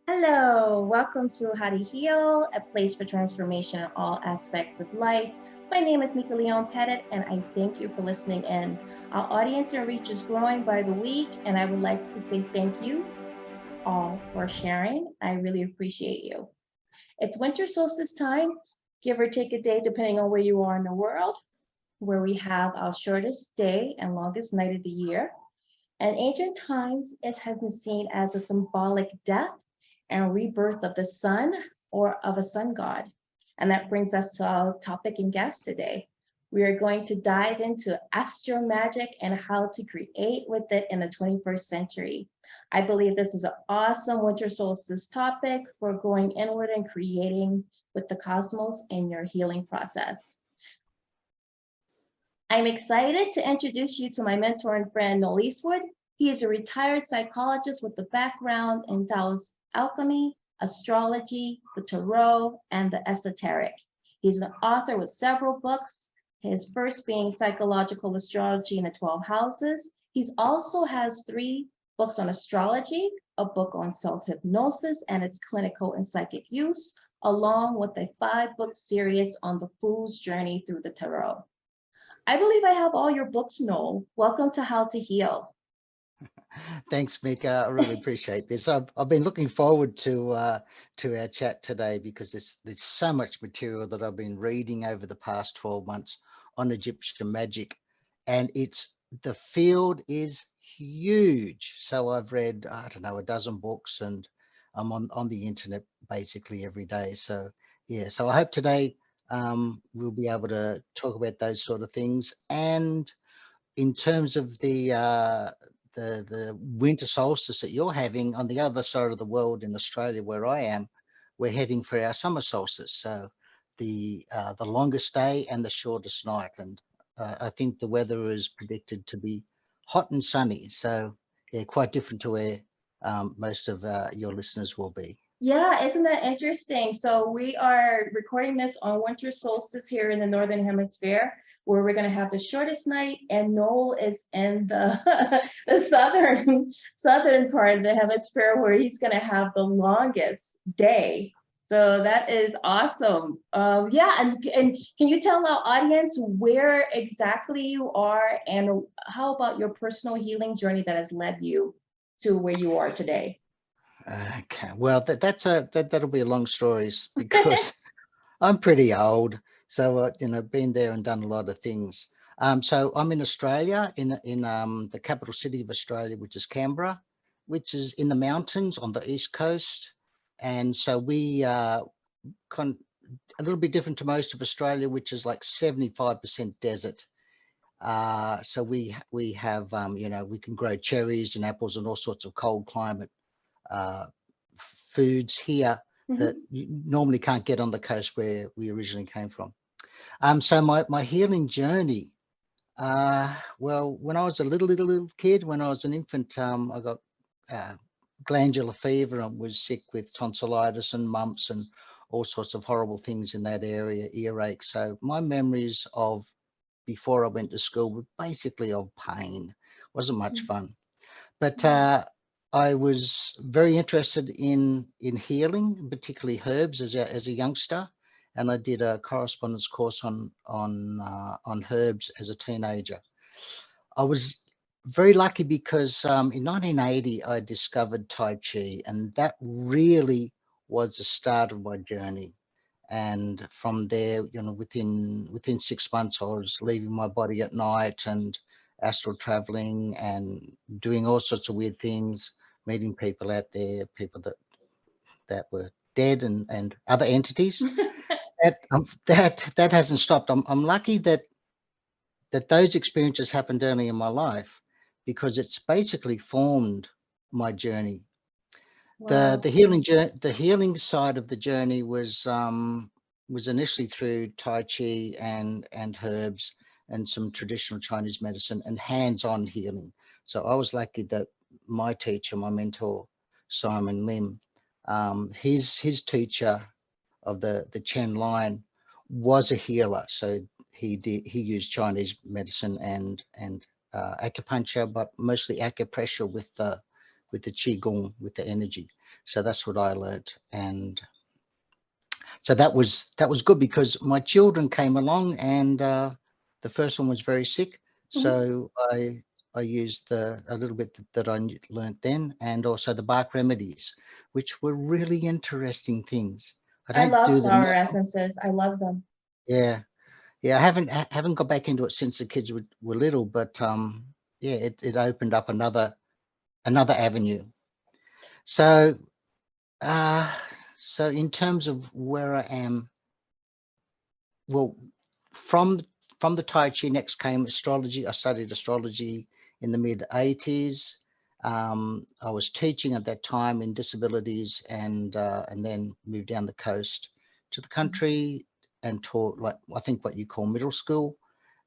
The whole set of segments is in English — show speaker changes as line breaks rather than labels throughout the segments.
Hello, welcome to How to Heal, a place for transformation in all aspects of life. My name is MikaLeone-Pettit, and I thank you for listening in. Our audience and reach is growing by the week, and I would like to say thank you all for sharing. I really appreciate you. It's winter solstice time, give or take a day, depending on where you are in the world, where we have our shortest day and longest night of the year. In ancient times, it has been seen as a symbolic death and rebirth of the sun or of a sun god. And that brings us to our topic and guest today. We are going to dive into Astro Magic and how to create with it in the 21st century. I believe this is an awesome winter solstice topic for going inward and creating with the cosmos in your healing process. I'm excited to introduce you to my mentor and friend, Noel Eastwood. He is a retired psychologist with a background in Taoist Alchemy, Astrology, the Tarot, and the Esoteric. He's an author with several books, his first being Psychological Astrology in the 12 Houses. He also has 3 books on astrology, a book on self-hypnosis and its clinical and psychic use, along with a 5-book series on the Fool's Journey through the Tarot. I believe I have all your books, Noel. Welcome to How to Heal.
Thanks, Mika. I really appreciate this. I've been looking forward to our chat today because there's so much material that I've been reading over the past 12 months on Egyptian magic, and the field is huge. So I've read, I don't know, a dozen books, and I'm on the internet basically every day. So yeah, so I hope today we'll be able to talk about those sort of things. And in terms of the winter solstice that you're having on the other side of the world in Australia, where I am, we're heading for our summer solstice. So the longest day and the shortest night, and I think the weather is predicted to be hot and sunny. So yeah, quite different to where most of your listeners will be.
Yeah, isn't that interesting? So we are recording this on winter solstice here in the Northern Hemisphere, where we're going to have the shortest night, and Noel is in the the southern part of the hemisphere where he's going to have the longest day. So that is awesome. Yeah, and can you tell our audience where exactly you are, and how about your personal healing journey that has led you to where you are today?
Okay, well that'll be a long story because I'm pretty old, so been there and done a lot of things. So I'm in Australia, in the capital city of Australia, which is Canberra, which is in the mountains on the east coast, and so we con a little bit different to most of Australia, which is like 75% desert. So we have we can grow cherries and apples and all sorts of cold climate uh, foods here that
Mhm.
you normally can't get on the coast where we originally came from. So my healing journey, well, when I was a little kid, when I was an infant, I got uh, glandular fever and was sick with tonsillitis and mumps and all sorts of horrible things in that area, earache. So my memories of before I went to school were basically of pain. Wasn't much fun. But I was very interested in healing, particularly herbs as a youngster, and I did a correspondence course on herbs as a teenager. I was very lucky because in 1980 I discovered Tai Chi, and that really was the start of my journey. And from there, within 6 months, I was leaving my body at night and astral traveling and doing all sorts of weird things, meeting people out there, people that were dead and other entities. That hasn't stopped. I'm lucky that those experiences happened early in my life because it's basically formed my journey. The
Wow.
healing side of the journey was initially through Tai Chi and herbs and some traditional Chinese medicine and hands-on healing. So I was lucky that my teacher, my mentor, Simon Lim, his teacher of the Chen line was a healer. So he used Chinese medicine and acupuncture, but mostly acupressure with the qigong, with the energy. So that's what I learnt. And so that was good, because my children came along, and the first one was very sick. So I used a little bit that I learnt then, and also the bark remedies, which were really interesting things. I
I
don't
love
do them
flower
now.
essences. I love them.
Yeah, yeah. I haven't got back into it since the kids were little, but yeah, it opened up another avenue. So so in terms of where I am, well, from the Tai Chi, next came astrology. I studied astrology in the mid-80s. I was teaching at that time in disabilities, and then moved down the coast to the country and taught, like, I think what you call middle school.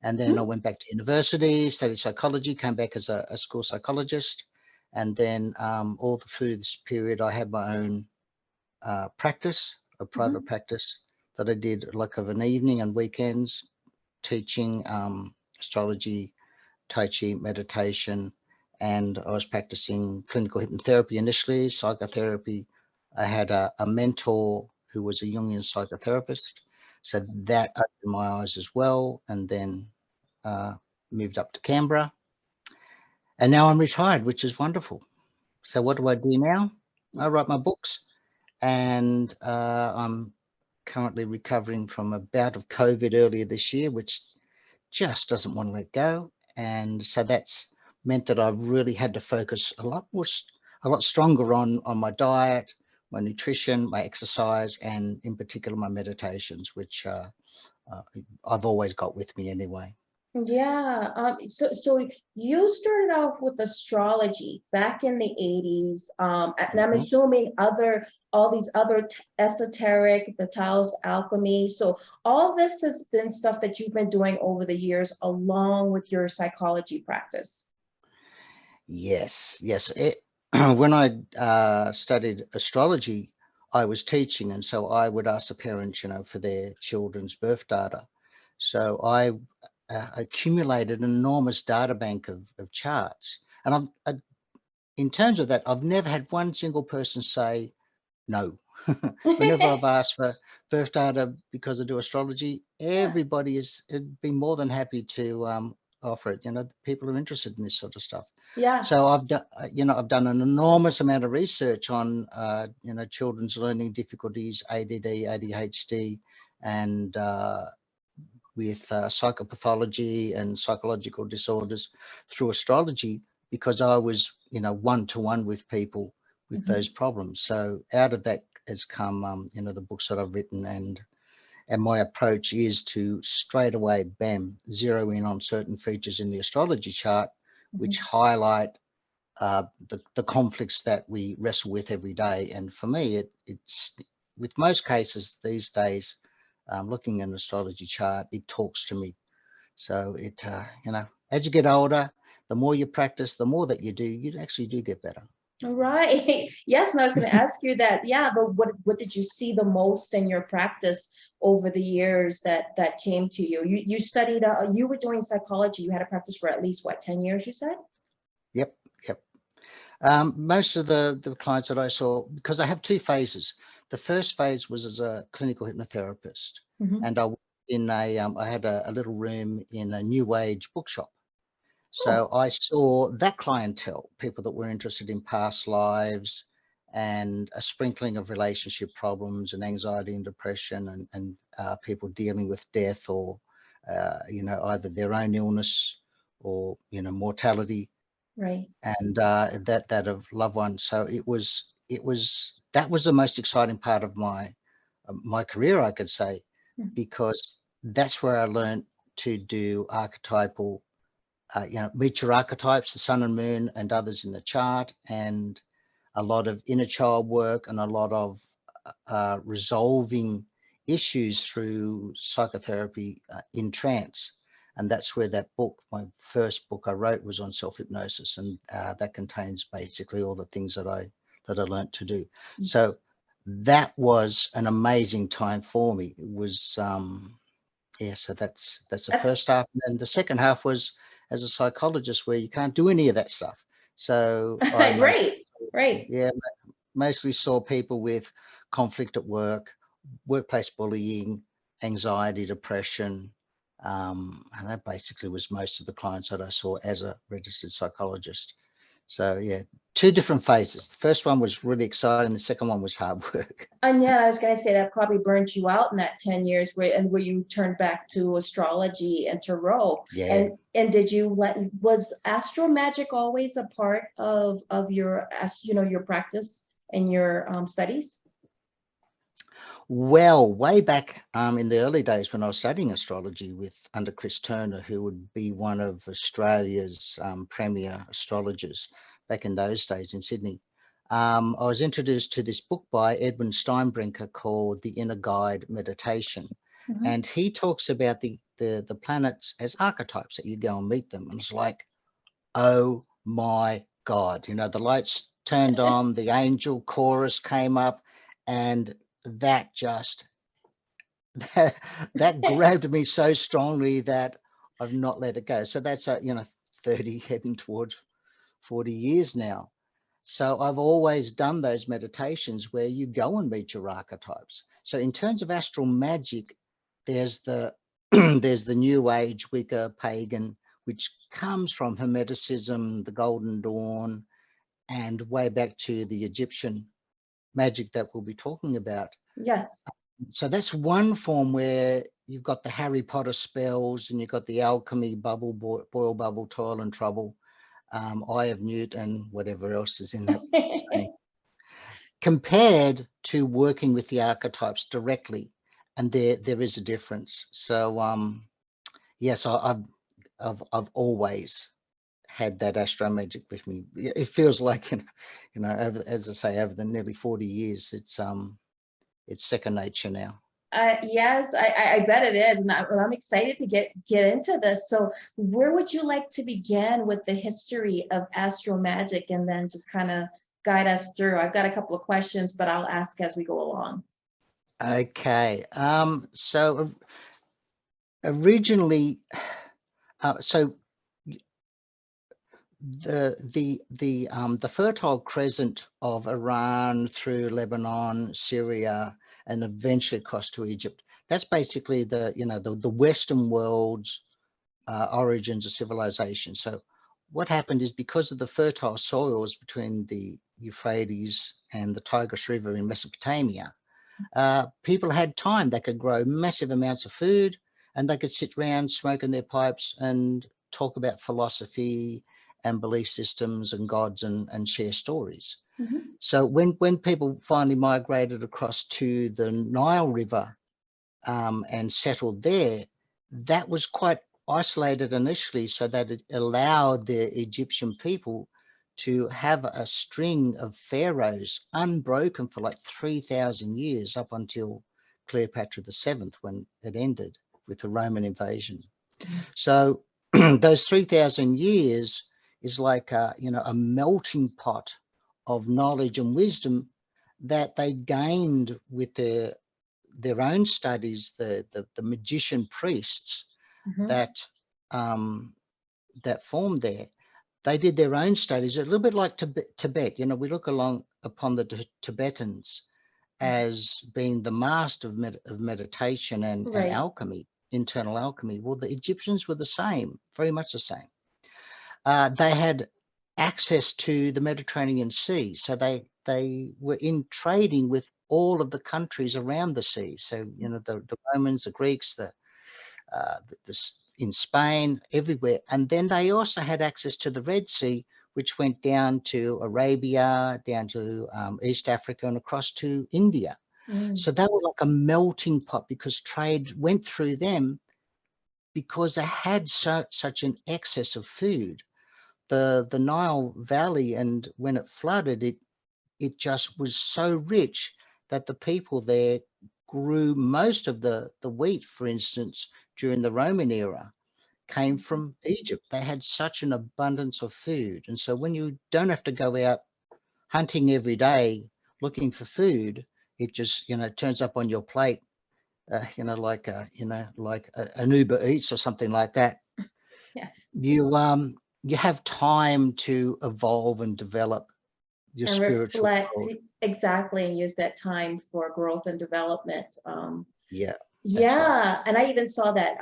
And then I went back to university, studied psychology, came back as a school psychologist. And then all through this period, I had my own practice, a private practice that I did, like, of an evening and weekends, teaching astrology, Tai Chi, meditation, and I was practicing clinical hypnotherapy initially, psychotherapy. I had a mentor who was a Jungian psychotherapist, so that opened my eyes as well. And then moved up to Canberra, and now I'm retired, which is wonderful. So what do I do now? I write my books, and I'm currently recovering from a bout of COVID earlier this year, which just doesn't want to let go. And so that's meant that I've really had to focus a lot stronger on my diet, my nutrition, my exercise, and in particular my meditations, which I've always got with me anyway.
Yeah. So you started off with astrology back in the 80s. And I'm assuming all these other esoteric, the Taoist Alchemy. So all this has been stuff that you've been doing over the years along with your psychology practice.
Yes, yes. When I studied astrology, I was teaching, and so I would ask the parents, for their children's birth data. So I accumulated an enormous data bank of charts, and in terms of that, I've never had one single person say no. Whenever I've asked for birth data because I do astrology, everybody has been more than happy to offer it. People are interested in this sort of stuff.
Yeah.
So I've done, I've done an enormous amount of research on, children's learning difficulties, ADD, ADHD, and with psychopathology and psychological disorders through astrology, because I was, one-to-one with people with those problems. So out of that has come, the books that I've written, and my approach is to straight away, bam, zero in on certain features in the astrology chart, which highlight the conflicts that we wrestle with every day. And for me, it's with most cases these days, looking at an astrology chart, it talks to me. So it, as you get older, the more you practice, the more that you do, you actually do get better.
Right. Yes, and I was going to ask you that. Yeah, but what did you see the most in your practice over the years that came to you? You studied. You were doing psychology. You had a practice for at least what, 10 years? You said.
Yep, yep. Most of the clients that I saw, because I have two phases. The first phase was as a clinical hypnotherapist, and I had a little room in a new age bookshop. So I saw that clientele, people that were interested in past lives and a sprinkling of relationship problems and anxiety and depression, and people dealing with death, or, either their own illness or, mortality,
Right.
and that of loved ones. So that was the most exciting part of my career, I could say, because that's where I learned to do archetypal, meet your archetypes, the sun and moon and others in the chart, and a lot of inner child work, and a lot of resolving issues through psychotherapy in trance. And that's where that book, my first book I wrote, was on self-hypnosis, and that contains basically all the things that I learned to do. So that was an amazing time for me. It was so that's the first half, and then the second half was as a psychologist, where you can't do any of that stuff. So I
Right. Right.
yeah mostly saw people with conflict at work, workplace bullying, anxiety, depression. And that basically was most of the clients that I saw as a registered psychologist. So yeah, two different phases. The first one was really exciting. The second one was hard work.
And yeah, I was going to say that probably burnt you out in that 10 years where you turned back to astrology and tarot.
Yeah.
And did you was Astro Magic always a part of your your practice and your studies?
Well, way back in the early days when I was studying astrology under Chris Turner, who would be one of Australia's premier astrologers back in those days in Sydney, I was introduced to this book by Edwin Steinbrinker called The Inner Guide Meditation.
Mhm.
And he talks about the planets as archetypes that you go and meet them. And it's like, oh my God, the lights turned on, the angel chorus came up, and that just that grabbed me so strongly that I've not let it go. So that's 30 heading towards 40 years now. So I've always done those meditations where you go and meet your archetypes. So in terms of astral magic, there's the there's the New Age Wicca pagan, which comes from Hermeticism, the Golden Dawn, and way back to the Egyptian magic that we'll be talking about.
Yes.
So that's one form where you've got the Harry Potter spells and you've got the alchemy, bubble, boil, bubble, toil and trouble, Eye of Newt and whatever else is in that saying, compared to working with the archetypes directly. And there is a difference. So yes, I've always had that astro magic with me. It feels like, as I say, over the nearly 40 years, it's second nature now.
Yes, I bet it is, and I'm excited to get into this. So, where would you like to begin with the history of Astro Magic, and then just kind of guide us through? I've got a couple of questions, but I'll ask as we go along.
Okay. So originally, so the Fertile Crescent of Iran through Lebanon, Syria, and eventually across to Egypt. That's basically the Western world's origins of civilization. So what happened is, because of the fertile soils between the Euphrates and the Tigris River in Mesopotamia, people had time. They could grow massive amounts of food, and they could sit around smoking their pipes and talk about philosophy and belief systems and gods and share stories.
Mm-hmm.
So when people finally migrated across to the Nile River and settled there, that was quite isolated initially, so that it allowed the Egyptian people to have a string of pharaohs unbroken for like 3,000 years, up until Cleopatra VII, when it ended with the Roman invasion.
Mm-hmm.
So those 3,000 years is like a melting pot of knowledge and wisdom that they gained with their own studies, the magician priests
Mm-hmm.
that formed there. They did their own studies, a little bit like Tibet. We look along upon the Tibetans as being the master of meditation and
Right.
alchemy, internal alchemy. Well, the Egyptians were the same, very much the same. They had access to the Mediterranean Sea, so they were in trading with all of the countries around the sea. So the Romans, the Greeks, the in Spain, everywhere. And then they also had access to the Red Sea, which went down to Arabia, down to East Africa, and across to India.
Mm.
So they were like a melting pot, because trade went through them, because they had such an excess of food. The Nile Valley, and when it flooded, it just was so rich that the people there grew most of the wheat, for instance, during the Roman era, came from Egypt. They had such an abundance of food. And so when you don't have to go out hunting every day looking for food, it just, turns up on your plate, like an Uber Eats or something like that.
Yes.
You have time to evolve and develop your
And
spiritual
reflect
world.
exactly, and use that time for growth and development.
Yeah, that's right.
Yeah, and I even saw that.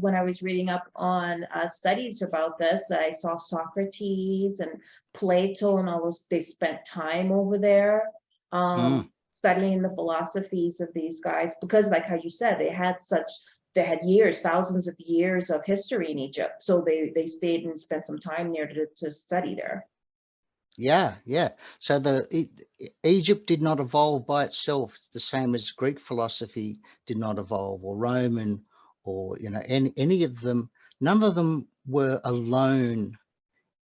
When I was reading up on studies about this, I saw Socrates and Plato and all those. They spent time over there,
Mm.
studying the philosophies of these guys because, like how you said, they had years, thousands of years of history in Egypt. So they stayed and spent some time there to study there.
Yeah, yeah. So Egypt did not evolve by itself, the same as Greek philosophy did not evolve, or Roman, or any of them. None of them were alone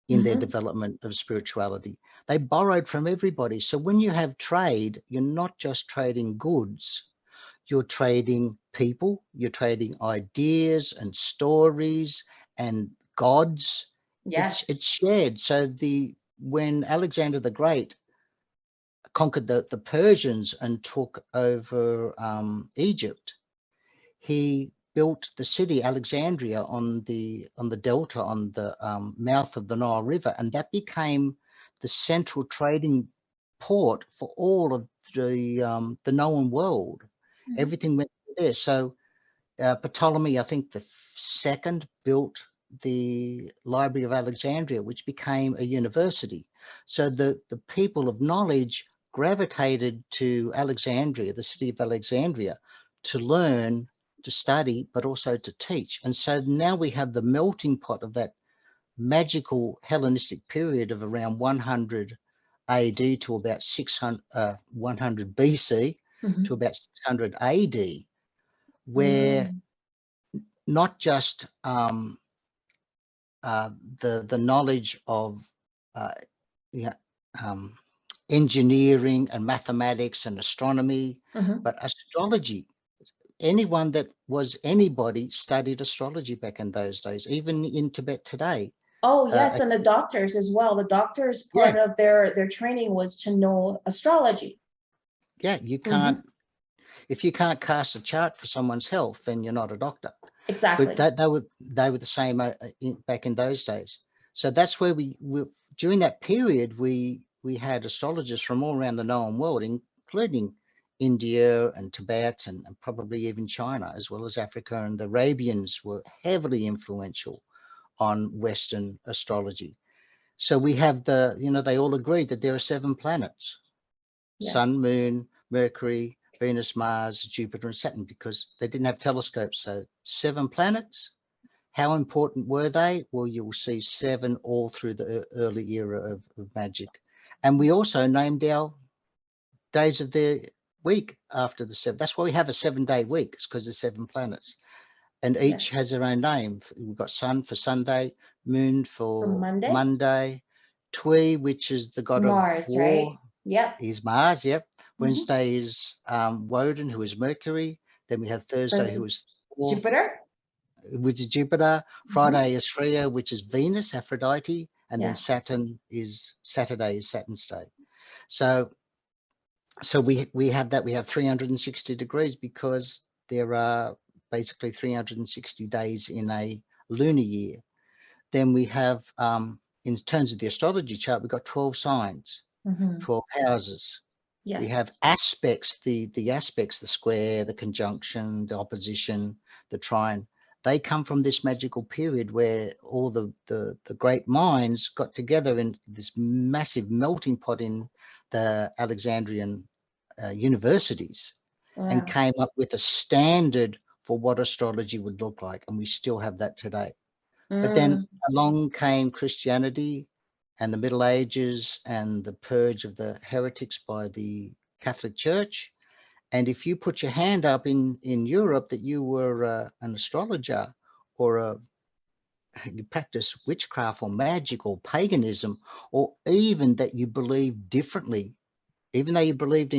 in their
Mm-hmm.
development of spirituality. They borrowed from everybody. So when you have trade, you're not just trading goods, you're trading people, you're trading ideas and stories and gods. It's
Yes.
shared. So when Alexander the Great conquered the Persians and took over Egypt, he built the city Alexandria on the delta, on the mouth of the Nile River, and that became the central trading port for all of the known world.
Mm-hmm.
Everything went there. So Ptolemy, I think the second, built the Library of Alexandria, which became a university. So the people of knowledge gravitated to Alexandria, the city of Alexandria, to learn, to study, but also to teach. And so now we have the melting pot of that magical Hellenistic period of around 100 AD to about 100 BC
Mm-hmm.
to about 600 AD, where
Mm.
not just the knowledge of uh, yeah, um, engineering and mathematics and astronomy,
Mm-hmm.
but astrology. Anyone that was anybody studied astrology back in those days, even in Tibet today.
Oh,
Uh,
yes, and the doctors as well. The doctors,
yeah,
part of their training was to know astrology.
yeah, you
Mm-hmm.
can't, if you can't cast a chart for someone's health, then you're not a doctor. But
Exactly.
they were the same back in those days. So that's where we during that period we had astrologers from all around the known world, including India and Tibet and probably even China, as well as Africa. And the Arabians were heavily influential on Western astrology. So we have they all agreed that there are 7 planets: Sun,
Yes.
Moon, Mercury, Venus, Mars, Jupiter, and Saturn, because they didn't have telescopes. So 7 planets. How important were they? Well, you'll see 7 all through the early era of magic. And we also named our days of the week after the 7. That's why we have a 7-day week. It's because there's 7 planets. And each
Yes.
has their own name. We've got Sun for Sunday, Moon
For
for
Monday,
Monday, Tui, which is the god of
Mars,
war,
right? Yep.
is Mars. Yep.
Mm-hmm.
Wednesday is Woden, who is Mercury. Then we have Thursday, who
Thursday,
is Thor,
Jupiter.
which is Jupiter.
Mm-hmm.
Friday is Freya, which is Venus, Aphrodite, and then
Yes.
Saturday is Saturn's day. So we have that. We have 360 degrees because there are basically 360 days in a lunar year. Then we have, in terms of the astrology chart, we've got 12 signs,
Mm-hmm.
12 houses. We have
Yes.
aspects, the aspects, the square, the conjunction, the opposition, the trine. They come from this magical period where all the great minds got together in this massive melting pot in the Alexandrian universities and
Wow.
came up with a standard for what astrology would look like. And we still have that today. But then
Mm.
along came Christianity and the Middle Ages and the purge of the heretics by the Catholic Church. And if you put your hand up in Europe that you were an astrologer, or you practice witchcraft or magic or paganism, or even that you believed differently, even though you believed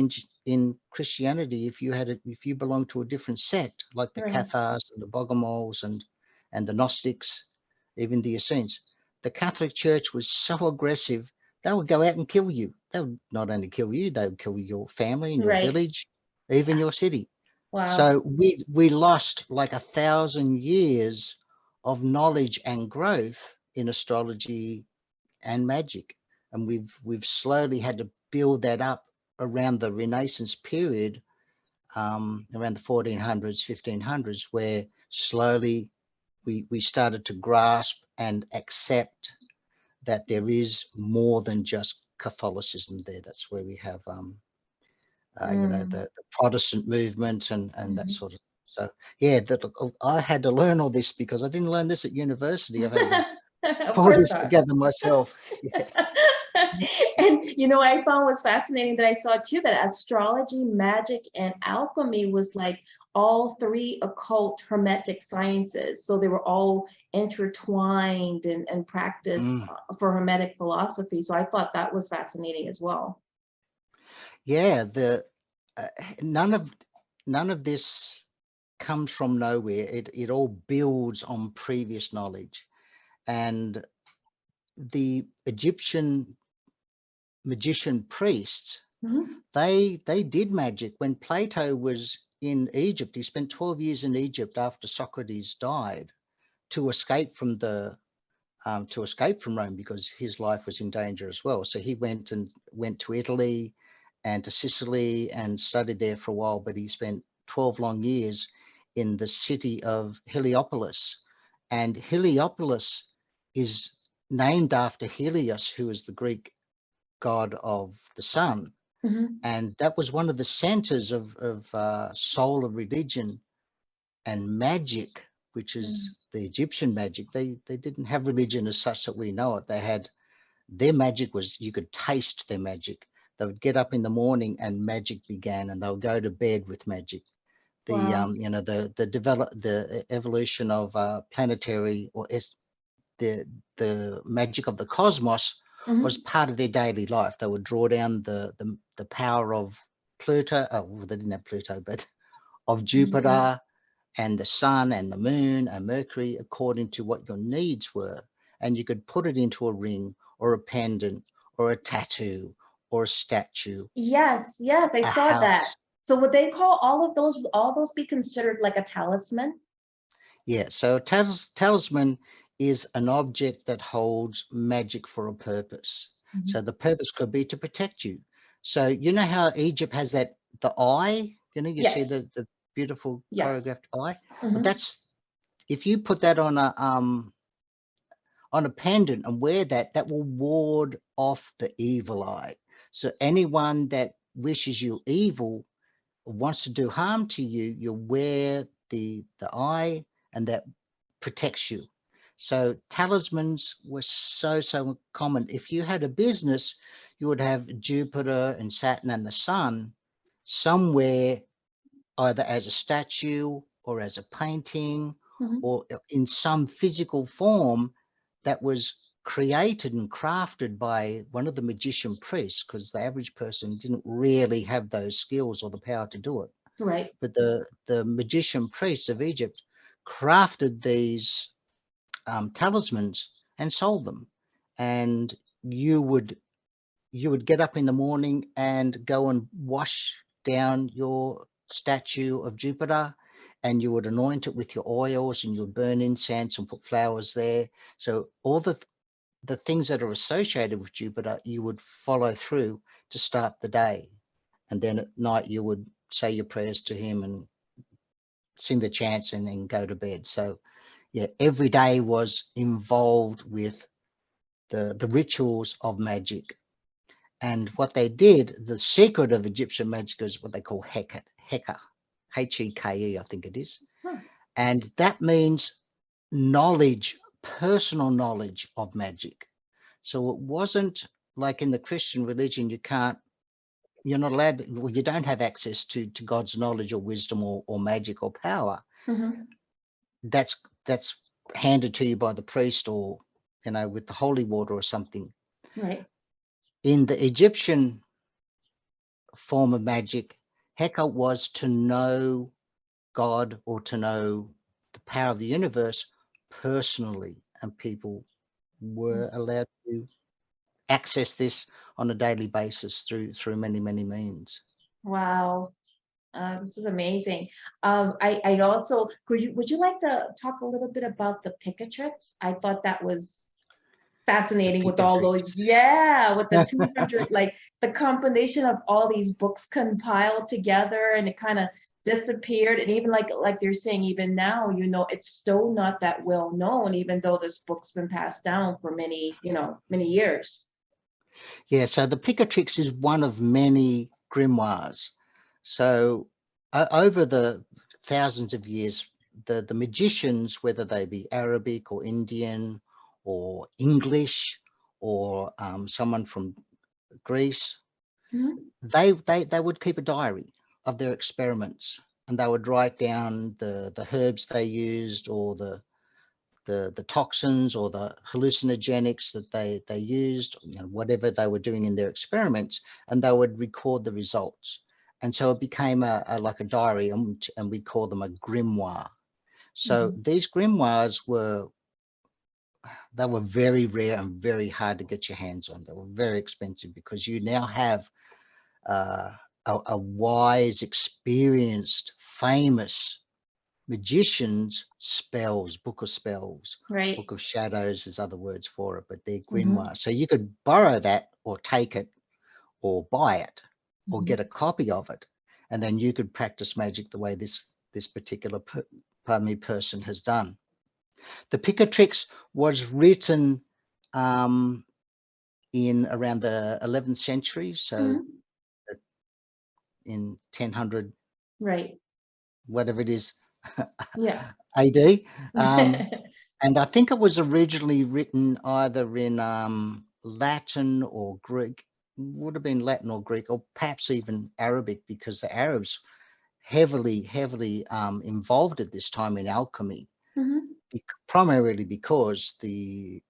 in Christianity, if you belonged to a different sect, like the
Right.
Cathars and the Bogomols and the Gnostics, even the Essenes, the Catholic Church was so aggressive, they would go out and kill you. They would not only kill you, they would kill your family and your
Right.
village, even your city.
Wow.
So we lost like 1,000 years of knowledge and growth in astrology and magic. and we've slowly had to build that up around the Renaissance period, around the 1400s, 1500s, where slowly we started to grasp and accept that there is more than just Catholicism there. That's where we have, the Protestant movement and that sort of. So yeah, I had to learn all this because I didn't learn this at university. I've had to
Of
pull
course
this
not.
together myself. Yeah.
And I found was fascinating that I saw too that astrology, magic, and alchemy was like all three occult hermetic sciences. So they were all intertwined and practiced for hermetic philosophy. So I thought that was fascinating as well.
Yeah, none of this comes from nowhere. It all builds on previous knowledge, and the Egyptian magician priests, they did magic. When Plato was in Egypt, he spent 12 years in Egypt after Socrates died to escape from Rome because his life was in danger as well. So he went to Italy and to Sicily and studied there for a while, but he spent 12 long years in the city of Heliopolis. And Heliopolis is named after Helios, who is the Greek god of the sun. And that was one of the centers of solar religion and magic, which is the Egyptian magic. They didn't have religion as such that we know it. They had, their magic was, you could taste their magic. They would get up in the morning and magic began, and they would go to bed with magic. The
Wow.
the evolution of planetary the magic of the cosmos was part of their daily life. They would draw down the power of Pluto. Oh, well, they didn't have Pluto, but of Jupiter and the sun and the moon and Mercury according to what your needs were. And you could put it into a ring or a pendant or a tattoo or a statue,
Yes, yes, I
a
saw that.
house.
So would they call all those be considered like a talisman?
Yeah, so a talisman is an object that holds magic for a purpose. So the purpose could be to protect you. So you know how Egypt has the eye, you see
Yes,
the beautiful
yes.
choreographed eye? Well, that's, if you put that on a pendant and wear that, that will ward off the evil eye. So anyone that wishes you evil or wants to do harm to you, you wear the eye, and that protects you. So talismans were so common. If you had a business, you would have Jupiter and Saturn and the sun somewhere, either as a statue or as a painting or in some physical form that was created and crafted by one of the magician priests, because the average person didn't really have those skills or the power to do it.
Right.
But the magician priests of Egypt crafted these talismans and sold them. And you would get up in the morning and go and wash down your statue of Jupiter, and you would anoint it with your oils, and you would burn incense and put flowers there. So all the things that are associated with Jupiter, you would follow through to start the day. And then at night you would say your prayers to him and sing the chants and then go to bed. So yeah, every day was involved with the rituals of magic. And what they did, the secret of Egyptian magic is what they call Heka, Heke, I think it is. And that means knowledge, personal knowledge of magic. So it wasn't like in the Christian religion, you're not allowed, well, you don't have access to God's knowledge or wisdom or magic or power. That's handed to you by the priest, or with the holy water or something.
Right.
In the Egyptian form of magic, Heka was to know God or to know the power of the universe personally, and people were allowed to access this on a daily basis through many means.
Wow. This is amazing. I also, would you like to talk a little bit about the Picatrix? I thought that was fascinating with all those,
Picadrix.
yeah, with the 200, like the combination of all these books compiled together, and it kind of disappeared. And even like they're saying, even now, it's still not that well known, even though this book's been passed down for many, many years.
Yeah, so the Picadrix is one of many grimoires. So over the thousands of years, the magicians, whether they be Arabic or Indian or English or someone from Greece, they would keep a diary of their experiments, and they would write down the herbs they used, or the toxins or the hallucinogenics that they used, whatever they were doing in their experiments, and they would record the results. And so it became like a diary, and we call them a grimoire. So these grimoires were very rare and very hard to get your hands on. They were very expensive, because you now have a wise, experienced, famous magician's spells, book of spells,
Right.
book of shadows is other words for it, but they're grimoire. So you could borrow that, or take it, or buy it, or get a copy of it, and then you could practice magic the way this particular person has done. The Picadrix was written in around the 11th century, so in 1000,
right,
whatever it is,
yeah.
AD. And I think it was originally written either in Latin or Greek. Would have been Latin or Greek, or perhaps even Arabic, because the Arabs heavily involved at this time in alchemy, primarily because the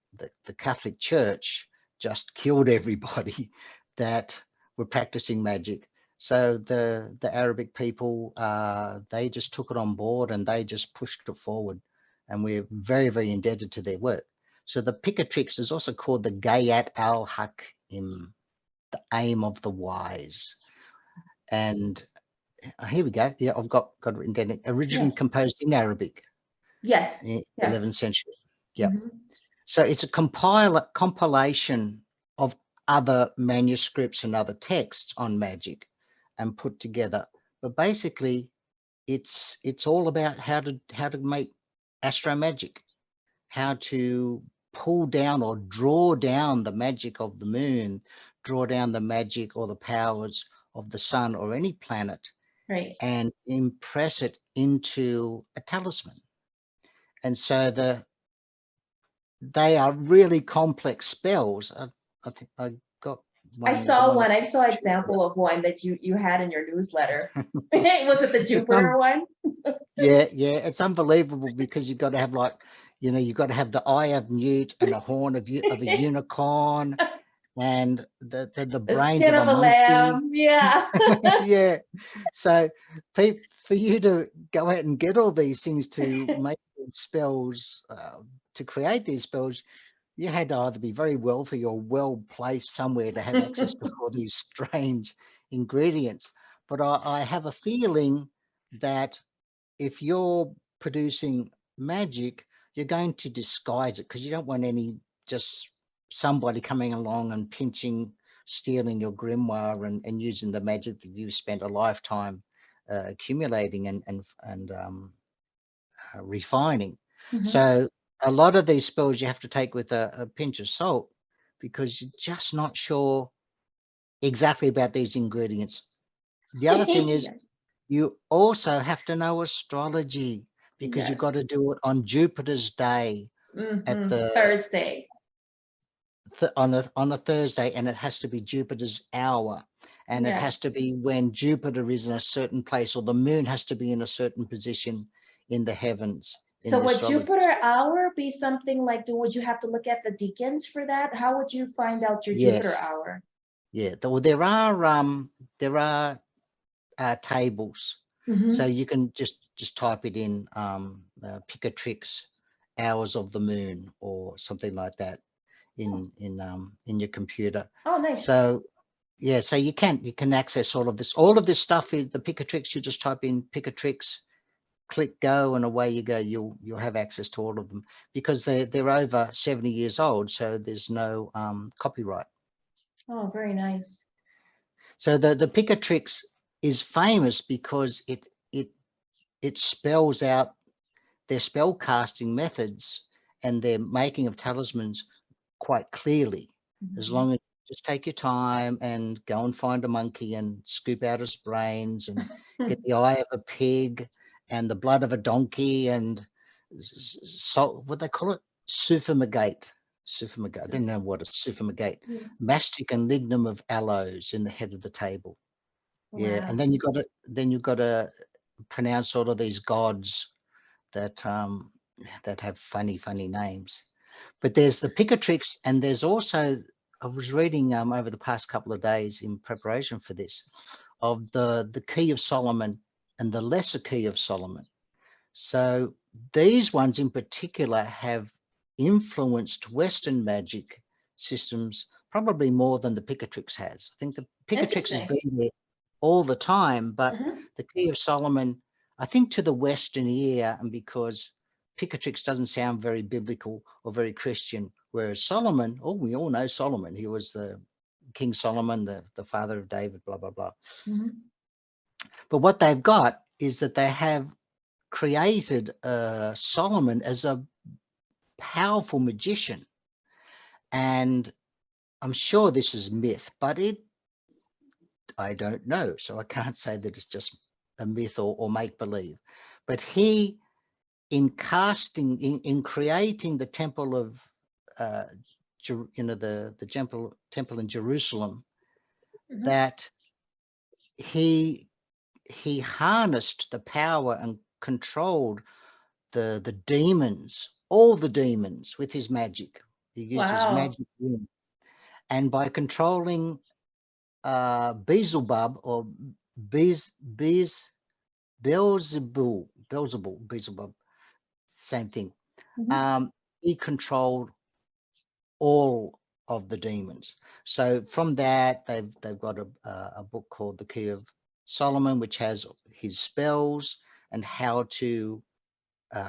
Catholic Church just killed everybody that were practicing magic. So the Arabic people, they just took it on board, and they just pushed it forward. And we're very, very indebted to their work. So the Picadrix is also called the Gayat al-Hakim, the aim of the wise. And here we go. Yeah, I've got it written down. Originally composed in Arabic.
Yes.
In
Yes.
11th century. Yeah. So it's a compilation of other manuscripts and other texts on magic and put together. But basically, it's all about how to make astro magic, how to pull down or draw down the magic of the moon, draw down the magic or the powers of the sun or any planet,
right,
and impress it into a talisman. And so they are really complex spells. I think I got one.
I saw one. I saw an example of one that you had in your newsletter. Was it the Jupiter one?
Yeah, it's unbelievable, because you've got to have, like, you've got to have the eye of Newt and a horn of a unicorn, and the brains
skin
of a
of a
monkey.
lamb. Yeah.
Yeah. So for you to go out and get all these things to make these spells, to create these spells, you had to either be very wealthy or well placed somewhere to have access to all these strange ingredients. But I have a feeling that if you're producing magic, you're going to disguise it, because you don't want just somebody coming along and stealing your grimoire and using the magic that you've spent a lifetime accumulating and refining. So a lot of these spells you have to take with a pinch of salt, because you're just not sure exactly about these ingredients. The other thing is, you also have to know astrology, because you've got to do it on Jupiter's day, at the
Thursday.
on a Thursday, and it has to be Jupiter's hour, and it has to be when Jupiter is in a certain place, or the moon has to be in a certain position in the heavens.
So would Jupiter hour be something like, would you have to look at the deacons for that? How would you find out your Jupiter hour?
Yeah, there are tables, so you can just type it in, Picadrix hours of the moon or something like that in your computer.
Oh, nice.
So yeah, so you can access all of this. All of this stuff is the Picadrix. You just type in Picadrix click go and away you go. You'll have access to all of them because they're over 70 years old, so there's no copyright.
Oh, very nice.
So the Picatrix is famous because it spells out their spell casting methods and their making of talismans quite clearly. As long as you just take your time and go and find a monkey and scoop out his brains and get the eye of a pig and the blood of a donkey and what they call it, suffumigate. I didn't know what a suffumigate.
Yes.
Mastic and lignum of aloes in the head of the table. Yeah,
Wow.
and then you've got to pronounce all of these gods that have funny names. But there's the Picatrix, and there's also, I was reading over the past couple of days in preparation for this, of the Key of Solomon and the Lesser Key of Solomon. So these ones in particular have influenced Western magic systems probably more than the Picatrix has. I think the Picatrix has been there all the time, but the Key of Solomon, I think to the Western ear, and because Picatrix doesn't sound very biblical or very Christian, whereas Solomon, we all know Solomon. He was the King Solomon, the father of David, blah, blah, blah. But what they've got is that they have created Solomon as a powerful magician. And I'm sure this is myth, but I don't know. So I can't say that it's just a myth or make-believe. But he, in creating the temple of, the temple in Jerusalem, that he harnessed the power and controlled the demons, all the demons, with his magic. He used his magic wing. And by controlling Beelzebub or Beelzebub, same thing. He controlled all of the demons. So from that, they've got a book called The Key of Solomon, which has his spells and how to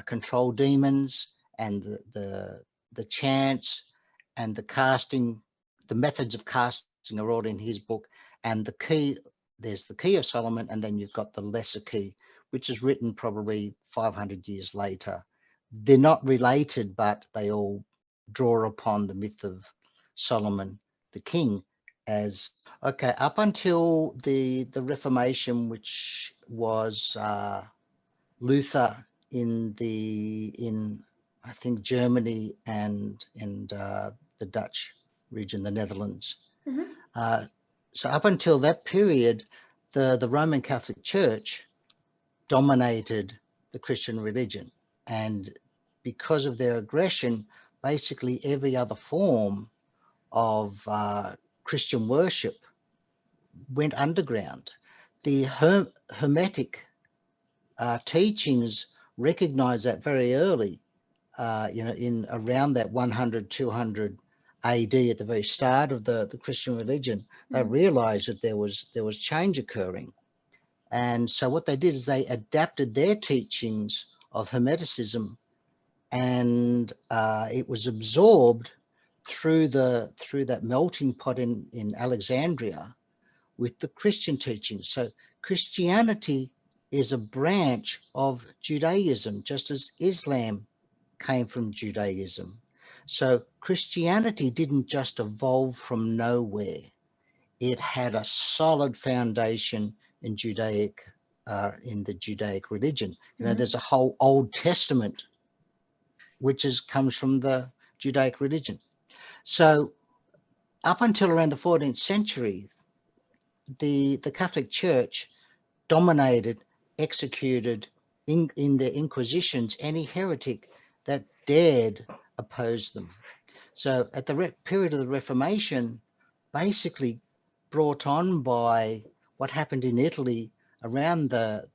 control demons, and the chants and the casting, the methods of casting are all in his book. And the key, there's the Key of Solomon, and then you've got the Lesser Key, which is written probably 500 years later. They're not related, but they all draw upon the myth of Solomon the king as, okay, up until the Reformation, which was Luther in I think Germany and the Dutch region, the Netherlands. So up until that period, the Roman Catholic Church dominated the Christian religion, and because of their aggression, basically every other form of Christian worship went underground. The Hermetic teachings recognized that very early, in around that 100, 200 AD, at the very start of the Christian religion. They realized that there was change occurring. And so what they did is they adapted their teachings of Hermeticism, and it was absorbed through that melting pot in Alexandria with the Christian teachings. So Christianity is a branch of Judaism, just as Islam came from Judaism. So Christianity didn't just evolve from nowhere. It had a solid foundation in in the Judaic religion. There's a whole Old Testament which comes from the Judaic religion. So up until around the 14th century, the Catholic Church dominated, executed in their inquisitions any heretic that dared oppose them. So at the period of the Reformation, basically brought on by what happened in Italy around the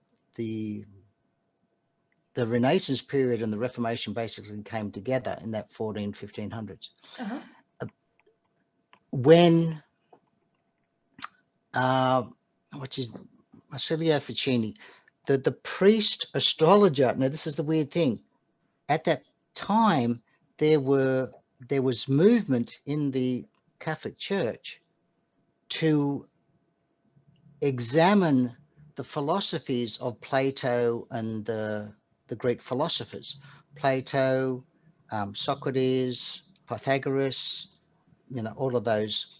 Renaissance period, and the Reformation basically came together in that 1500s. When Silvio Ficini, the priest astrologer. Now, this is the weird thing. At that time, there was movement in the Catholic Church to examine the philosophies of Plato and the Greek philosophers. Plato, Socrates, Pythagoras, all of those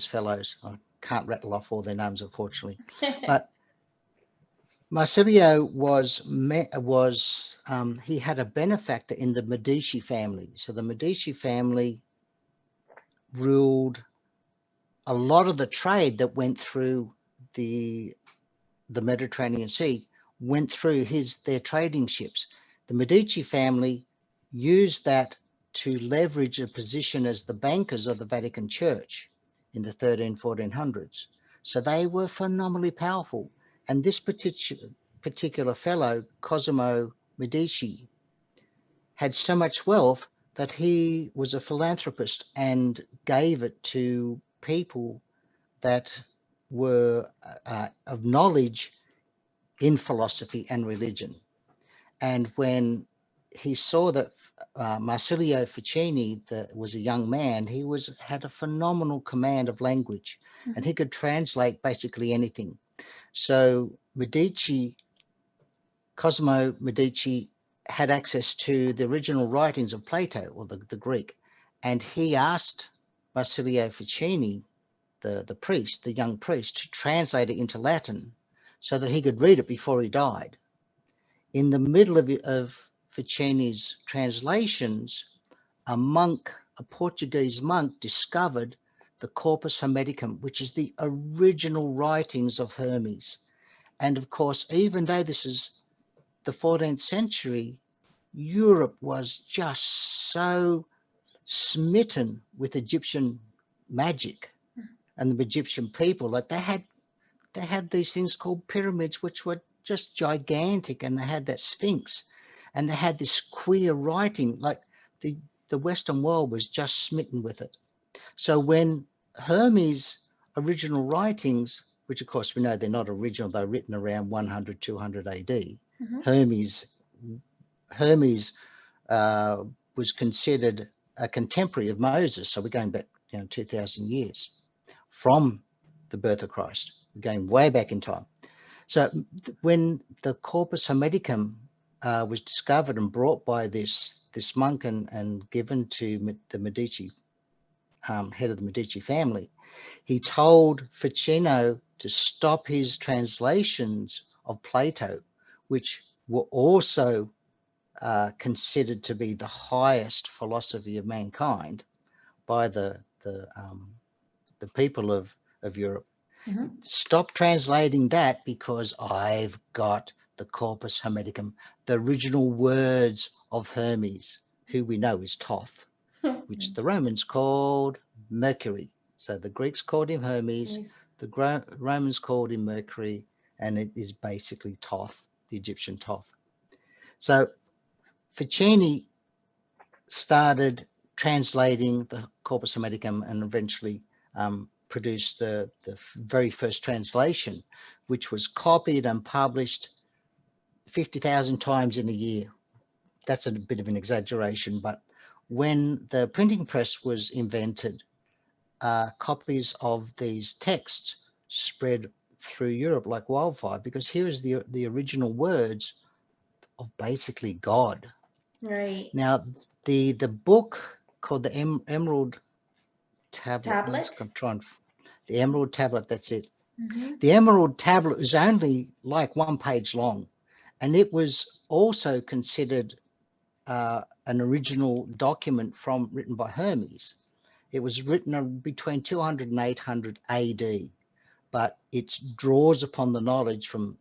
fellows. I can't rattle off all their names, unfortunately. But Marsilio he had a benefactor in the Medici family. So the Medici family ruled a lot of the trade that went through the Mediterranean Sea, went through their trading ships. The Medici family used that to leverage a position as the bankers of the Vatican Church in the 1400s. So they were phenomenally powerful. And this particular fellow, Cosimo Medici, had so much wealth that he was a philanthropist and gave it to people that were of knowledge in philosophy and religion. And when he saw that Marsilio Ficini, that was a young man, he had a phenomenal command of language, and he could translate basically anything. So Cosimo Medici had access to the original writings of Plato, or the Greek, and he asked Marsilio Ficini, the young priest, to translate it into Latin so that he could read it before he died. In the middle of Ficini's translations, a Portuguese monk, discovered the Corpus Hermeticum, which is the original writings of Hermes. And of course, even though this is the 14th century, Europe was just so smitten with Egyptian magic and the Egyptian people. Like they had these things called pyramids, which were just gigantic, and they had that Sphinx, and they had this queer writing. Like the Western world was just smitten with it. So when Hermes' original writings, which of course we know they're not original, they're written around 100, 200 AD. Hermes was considered a contemporary of Moses. So we're going back 2,000 years from the birth of Christ. We're going way back in time. So when the Corpus Hermeticum was discovered and brought by this monk and given to the Medici, head of the Medici family, he told Ficino to stop his translations of Plato, which were also considered to be the highest philosophy of mankind by the people of Europe. Stop translating that, because I've got the Corpus Hermeticum, the original words of Hermes, who we know is Thoth, which the Romans called Mercury. So the Greeks called him Hermes, the Romans called him Mercury, and it is basically Thoth, the Egyptian Thoth. So Ficini started translating the Corpus Hermeticum and eventually produced the very first translation, which was copied and published 50,000 times in a year. That's a bit of an exaggeration, but when the printing press was invented, copies of these texts spread through Europe like wildfire, because here is the original words of basically God.
Right.
Now, the book called the Emerald Tablet. I'm trying. The Emerald Tablet. That's it. The Emerald Tablet is only like 1 page long, and it was also considered an original document written by Hermes. It was written between 200 and 800 AD, but it draws upon the knowledge from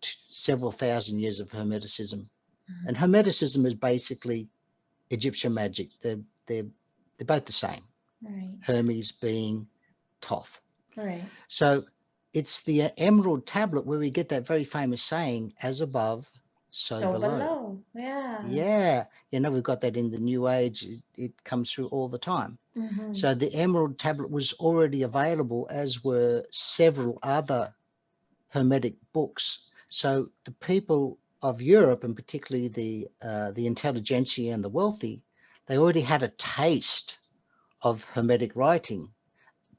several thousand years of Hermeticism, and Hermeticism is basically Egyptian magic. They're both the same. Right. Hermes being Thoth. Right. So it's the Emerald Tablet where we get that very famous saying, "As above, so below." Yeah. Yeah. We've got that in the New Age. It comes through all the time. So the Emerald Tablet was already available, as were several other Hermetic books. So the people of Europe, and particularly the intelligentsia and the wealthy, they already had a taste of Hermetic writing.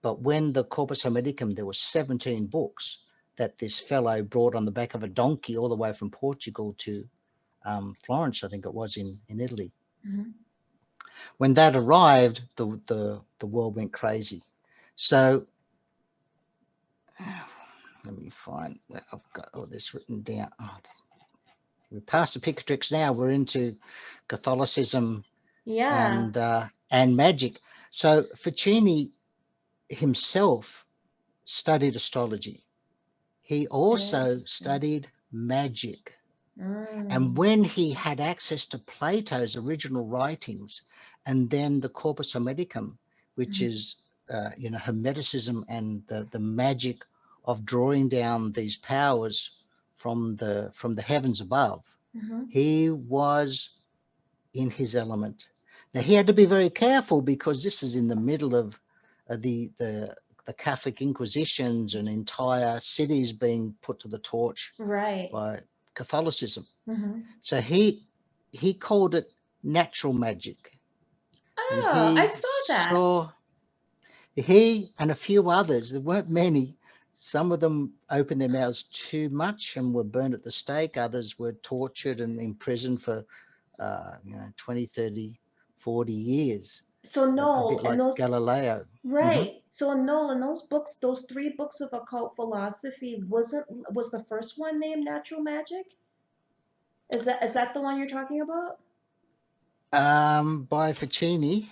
But when the Corpus Hermeticum, there were 17 books that this fellow brought on the back of a donkey all the way from Portugal to Florence, I think it was in Italy.
Mm-hmm.
When that arrived, the world went crazy. So let me find where I've got all this written down. Oh, we're past the Picatrix now. We're into Catholicism
Yeah.
and magic. So Ficini himself studied astrology. He also
Interesting.
studied magic. And
Mm.
when he had access to Plato's original writings and then the Corpus Hermeticum, which
Mm-hmm.
is, Hermeticism and the magic of drawing down these powers from the heavens above,
Mm-hmm.
he was in his element. Now he had to be very careful because this is in the middle of the Catholic Inquisitions and entire cities being put to the torch
Right.
by Catholicism.
Mm-hmm.
So he called it natural magic, and
Oh, I saw that.
he and a few others. There weren't many. Some of them opened their mouths too much and were burned at the stake. Others were tortured and imprisoned for 20, 30, 40 years,
So
a
Noel,
bit
and
like
those
Galileo. Hmm.
right. So Noel, in those books, those three books of occult philosophy, was the first one named Natural Magic? Is that the one you're talking about?
By Ficini.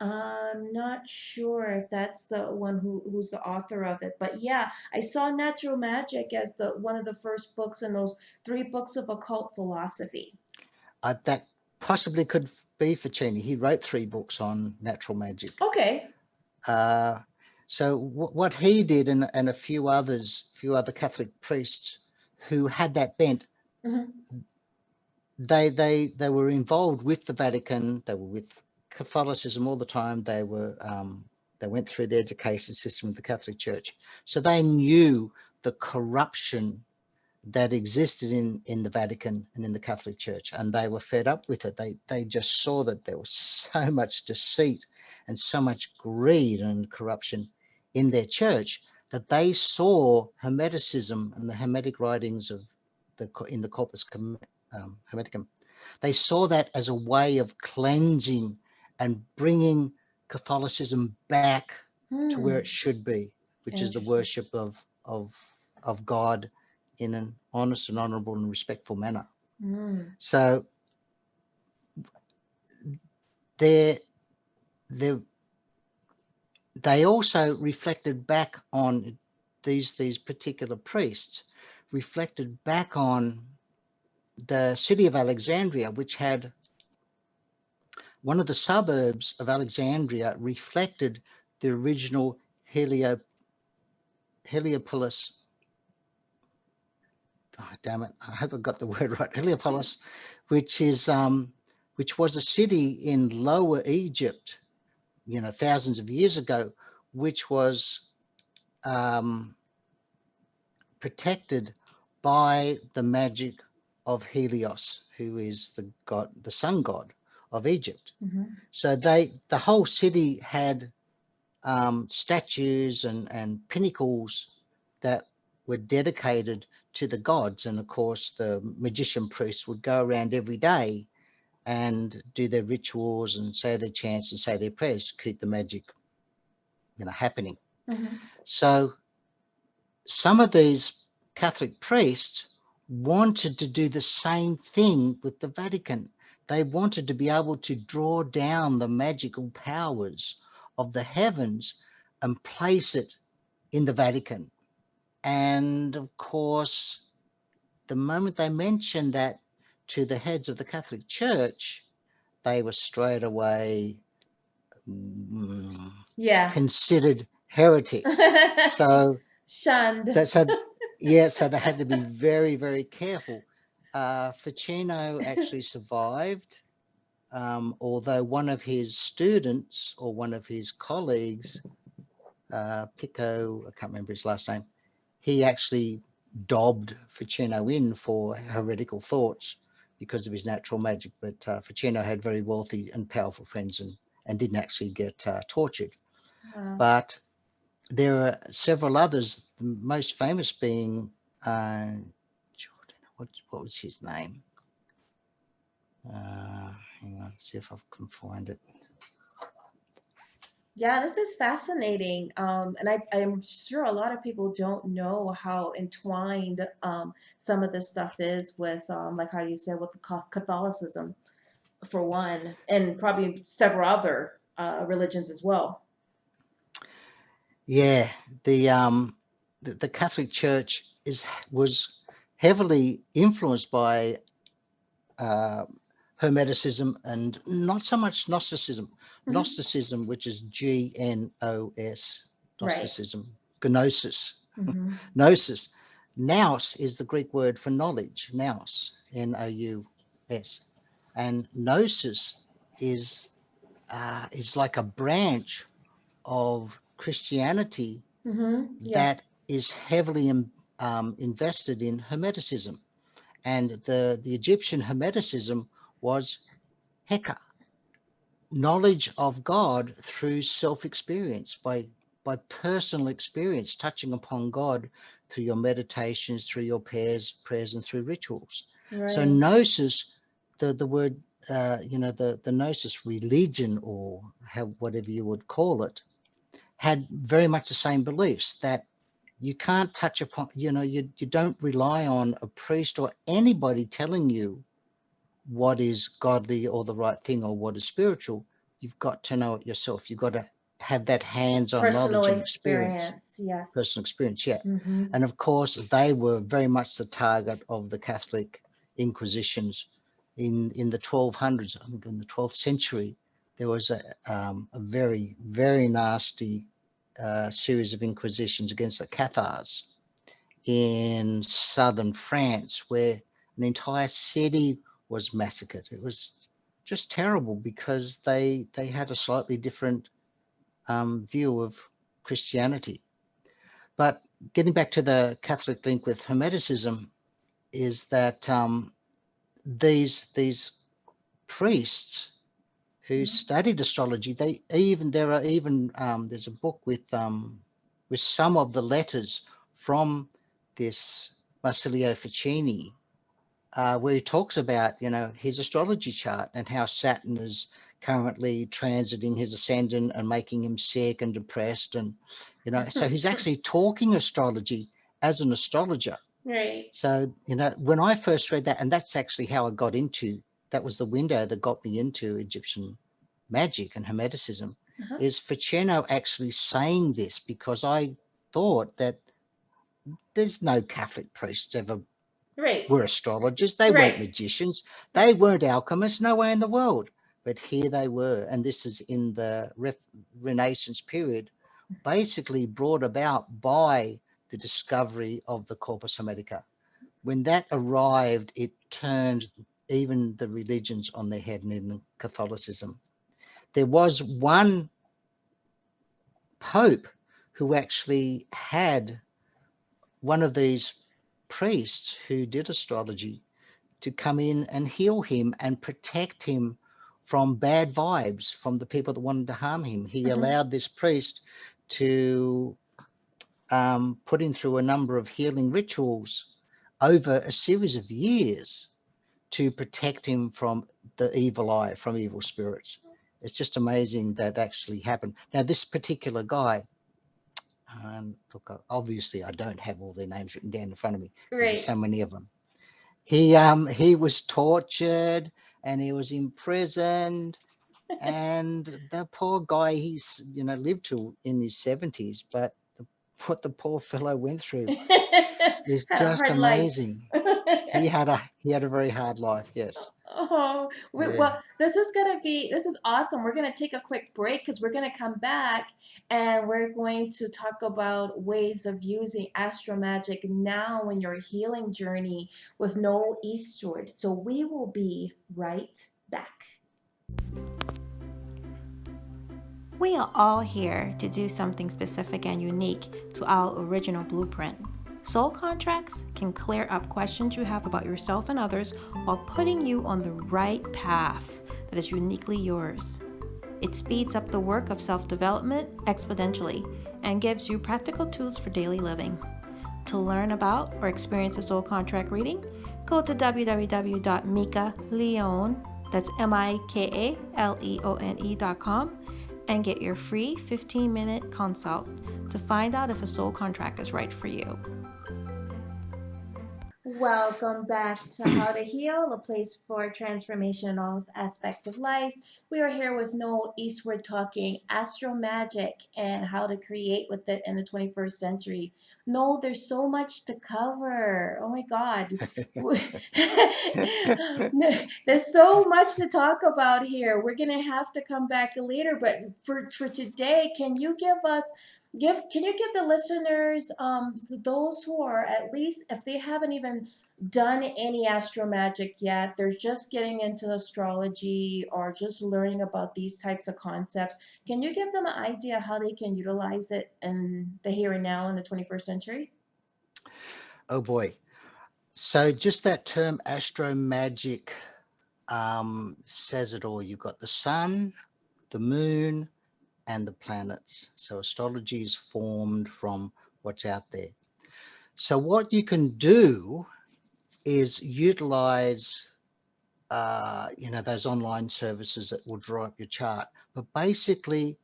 I'm not sure if that's the one who's the author of it, but yeah, I saw Natural Magic as the one of the first books in those three books of occult philosophy.
That possibly could be Ficini. He wrote 3 books on natural magic.
Okay.
So what he did, and a few other Catholic priests who had that bent,
Mm-hmm.
they were involved with the Vatican. They were with Catholicism all the time. They went through the education system of the Catholic Church, so they knew the corruption that existed in the Vatican and in the Catholic Church, and they were fed up with it. They just saw that there was so much deceit and so much greed and corruption in their church that they saw Hermeticism and the Hermetic writings in the Corpus Hermeticum. They saw that as a way of cleansing and bringing Catholicism back to where
Hmm.
it should be, which is the
Interesting.
worship of God in an honest and honorable and respectful manner.
Hmm.
So they also reflected back on these particular priests, reflected back on the city of Alexandria, which had one of the suburbs of Alexandria reflected the original Heliopolis. Oh, damn it! I hope I got the word right. Heliopolis, which was a city in Lower Egypt, thousands of years ago, which was protected by the magic of Helios, who is the sun god of Egypt.
Mm-hmm.
So the whole city had statues and pinnacles that were dedicated to the gods. And of course, the magician priests would go around every day and do their rituals and say their chants and say their prayers to keep the magic, happening.
Mm-hmm.
So some of these Catholic priests wanted to do the same thing with the Vatican. They wanted to be able to draw down the magical powers of the heavens and place it in the Vatican. And of course, the moment they mentioned that to the heads of the Catholic Church, they were straight away
Yeah.
considered heretics. So
Shunned.
so they had to be very, very careful. Ficino actually survived, although one of his students or one of his colleagues, Pico, I can't remember his last name, he actually dobbed Ficino in for heretical thoughts because of his natural magic. But Ficino had very wealthy and powerful friends and didn't actually get tortured.
Wow.
But there are several others, the most famous being, what was his name? Hang on, see if I can find it.
Yeah, this is fascinating. And I'm sure a lot of people don't know how entwined some of this stuff is with, like how you said, with the Catholicism, for one, and probably several other religions as well.
Yeah, the Catholic Church was heavily influenced by uh, Hermeticism and not so much Gnosticism.
Hmm.
Gnosticism, which is Gnos,
Right.
Gnosticism, Gnosis,
Hmm.
Gnosis. Nous is the Greek word for knowledge, nous, Nous. And Gnosis is like a branch of Christianity
Yeah.
that is heavily invested in Hermeticism. And the Egyptian Hermeticism was Heka, knowledge of God through self-experience, by personal experience, touching upon God through your meditations, through your prayers, and through rituals. So
Right.
gnosis, the word, the gnosis religion, or whatever you would call it, had very much the same beliefs that you can't touch upon, you don't rely on a priest or anybody telling you what is godly or the right thing or what is spiritual. You've got to know it yourself. You've got to have that hands-on
Personal
knowledge and experience,
experience. Yes.
personal experience, yeah.
Hmm.
And of course, they were very much the target of the Catholic Inquisitions in the 1200s. I think in the 12th century, there was a very, very nasty series of inquisitions against the Cathars in southern France, where an entire city was massacred. It was just terrible because they had a slightly different view of Christianity. But getting back to the Catholic link with Hermeticism, is that these priests who studied astrology, there's a book with some of the letters from this Marsilio Ficini, where he talks about, his astrology chart and how Saturn is currently transiting his ascendant and making him sick and depressed. And, so he's actually talking astrology as an astrologer.
Right.
So, when I first read that, and that's actually how I got into, that was the window that got me into Egyptian magic and Hermeticism,
Uh-huh.
is Ficino actually saying this, because I thought that there's no Catholic priests ever
Right.
were astrologers. They weren't
Right.
magicians. They weren't alchemists. No way in the world. But here they were. And this is in the Renaissance period, basically brought about by the discovery of the Corpus Hermetica. When that arrived, it turned even the religions on their head, and in Catholicism. There was one pope who actually had one of these priests who did astrology to come in and heal him and protect him from bad vibes from the people that wanted to harm him. He allowed this priest to put him through a number of healing rituals over a series of years to protect him from the evil eye, from evil spirits. It's just amazing that actually happened. Now, this particular guy, look, obviously I don't have all their names written down in front of me because there's
Right.
so many of them. He was tortured and he was imprisoned, and the poor guy, he's lived to in his 70s, but what the poor fellow went through is
Had a
just
hard life.
amazing. He had a very hard life. Yes.
Oh,
Yeah.
well, this is awesome. We're gonna take a quick break because we're gonna come back and we're going to talk about ways of using Astro Magic now in your healing journey with Noel Eastwood. So we will be right back.
We are all here to do something specific and unique to our original blueprint. Soul contracts can clear up questions you have about yourself and others while putting you on the right path that is uniquely yours. It speeds up the work of self development exponentially and gives you practical tools for daily living. To learn about or experience a soul contract reading, go to www.MikaLeone, that's MikaLeone.com, and get your free 15-minute consult to find out if a soul contract is right for you.
Welcome back to How to Heal, a place for transformation in all aspects of life. We are here with Noel Eastwood talking Astro Magic and how to create with it in the 21st century. Noel, there's so much to cover. Oh my God. There's so much to talk about here. We're going to have to come back later, but for today, can you give the listeners, those who are, at least if they haven't even done any astro magic yet, they're just getting into astrology or just learning about these types of concepts, can you give them an idea how they can utilize it in the here and now in the 21st century?
Oh boy. So just that term astro magic says it all. You've got the sun, the moon, and the planets. So astrology is formed from what's out there. So what you can do is utilize, those online services that will draw up your chart. But basically,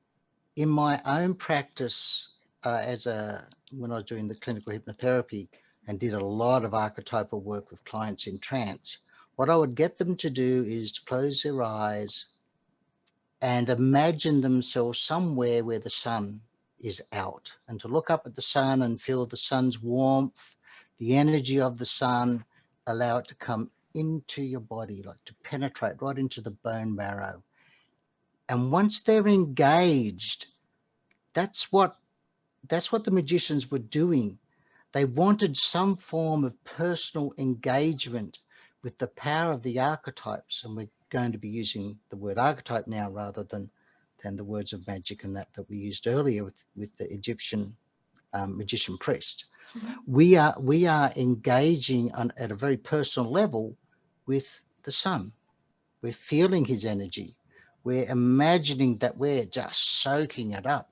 in my own practice, when I was doing the clinical hypnotherapy and did a lot of archetypal work with clients in trance, what I would get them to do is to close their eyes and imagine themselves somewhere where the sun is out, and to look up at the sun and feel the sun's warmth, the energy of the sun, allow it to come into your body, like to penetrate right into the bone marrow. And once they're engaged, that's what the magicians were doing. They wanted some form of personal engagement with the power of the archetypes, and we're going to be using the word archetype now rather than the words of magic and that we used earlier with the Egyptian magician priest.
Mm-hmm.
We are engaging at a very personal level with the sun. We're feeling his energy. We're imagining that we're just soaking it up.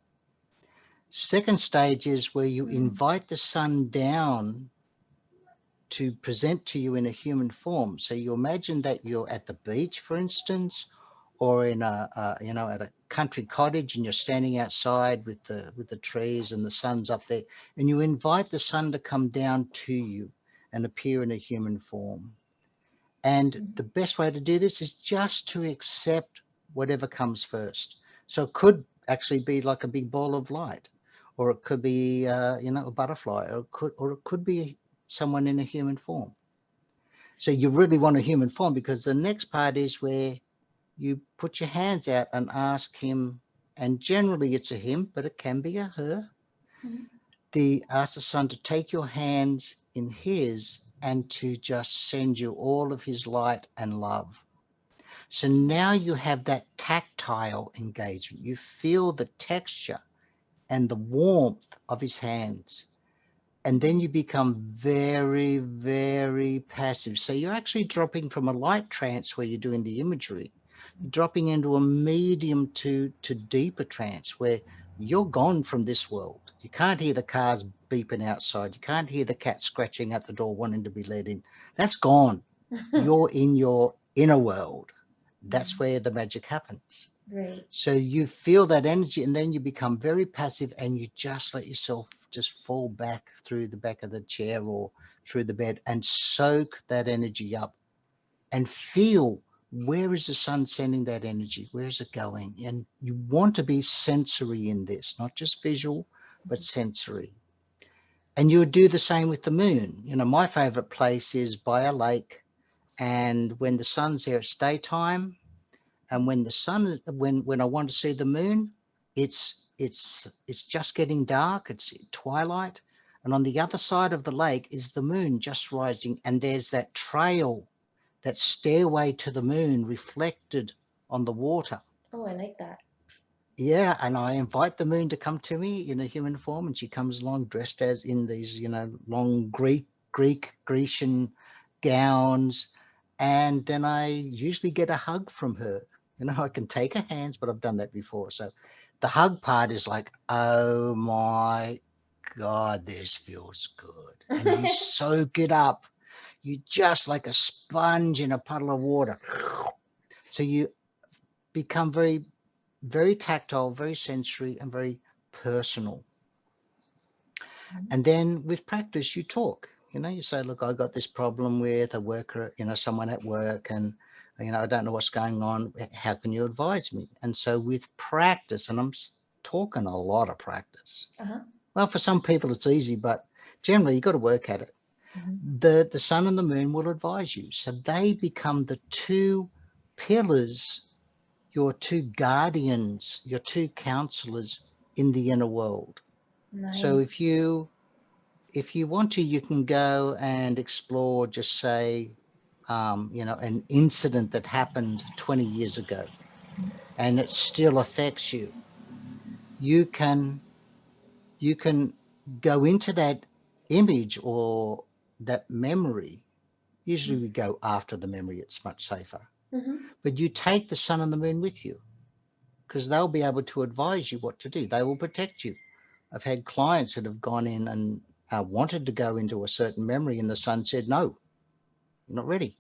Second stage is where you invite the sun down to present to you in a human form. So you imagine that you're at the beach, for instance, or in at a country cottage, and you're standing outside with the trees and the sun's up there, and you invite the sun to come down to you and appear in a human form. And the best way to do this is just to accept whatever comes first. So it could actually be like a big ball of light, or it could be a butterfly, or it could be someone in a human form. So you really want a human form, because the next part is where you put your hands out and ask him, and generally it's a him, but it can be a her. Ask the sun to take your hands in his and to just send you all of his light and love. So now you have that tactile engagement. You feel the texture and the warmth of his hands. And then you become very, very passive. So you're actually dropping from a light trance where you're doing the imagery, you're dropping into a medium to deeper trance where you're gone from this world. You can't hear the cars beeping outside. You can't hear the cat scratching at the door wanting to be let in. That's gone. You're in your inner world. That's where the magic happens.
Right.
So you feel that energy, and then you become very passive, and you just let yourself just fall back through the back of the chair or through the bed and soak that energy up and feel, where is the sun sending that energy? Where is it going? And you want to be sensory in this, not just visual, but sensory. And you would do the same with the moon. My favorite place is by a lake, and when the sun's there, it's daytime. And when I want to see the moon, it's just getting dark. It's twilight, and on the other side of the lake is the moon just rising, and there's that trail, that stairway to the moon reflected on the water.
Oh, I like that.
Yeah, and I invite the moon to come to me in a human form, and she comes along dressed as in these, long Grecian gowns, and then I usually get a hug from her. I can take her hands, but I've done that before. So the hug part is like, oh my God, this feels good. And you soak it up. You just like a sponge in a puddle of water. So you become very, very tactile, very sensory, and very personal. And then with practice, you talk. You say, look, I got this problem with a worker, someone at work, and I don't know what's going on. How can you advise me? And so with practice, and I'm talking a lot of practice.
Uh-huh.
Well, for some people it's easy, but generally you've got to work at it. The sun and the moon will advise you. So they become the two pillars, your two guardians, your two counselors in the inner world. So
Nice.
if you want to, you can go and explore, just say, an incident that happened 20 years ago, and it still affects you. You can go into that image or that memory. Usually we go after the memory, it's much safer. But you take the sun and the moon with you, because they'll be able to advise you what to do. They will protect you. I've had clients that have gone in and wanted to go into a certain memory, and the sun said, no, you're not ready.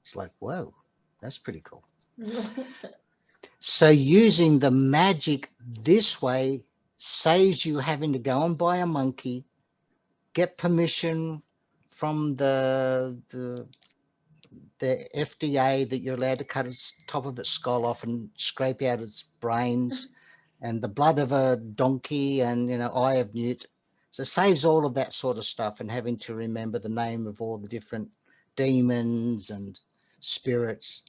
It's like, whoa, that's pretty cool. So using the magic this way saves you having to go and buy a monkey, get permission from the FDA that you're allowed to cut its top of its skull off and scrape out its brains, and the blood of a donkey, and eye of newt. So it saves all of that sort of stuff, and having to remember the name of all the different demons and spirits.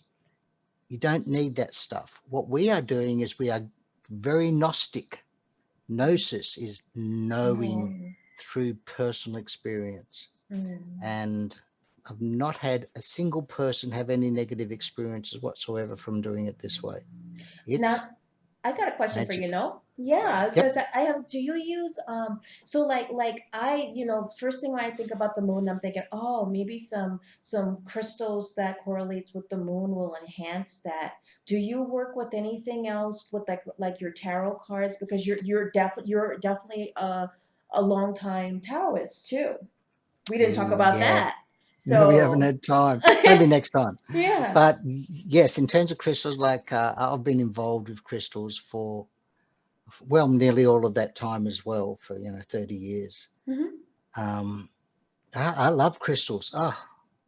You don't need that stuff. What we are doing is we are very Gnostic. Gnosis is knowing through personal experience. And I've not had a single person have any negative experiences whatsoever from doing it this way.
Now,
It's
I got a question for
magic.
you, no? Yeah, I was gonna
Yep.
say I have. Do you use so like I first thing when I think about the moon, I'm thinking, oh, maybe some crystals that correlates with the moon will enhance that. Do you work with anything else with like your tarot cards, because you're definitely a long time Taoist too. We didn't talk about
Yeah.
that.
No, we haven't
So
had time. Maybe next time.
yeah.
But yes, in terms of crystals, like I've been involved with crystals for, well, nearly all of that time as well, for 30 years. Um, I love crystals. Oh,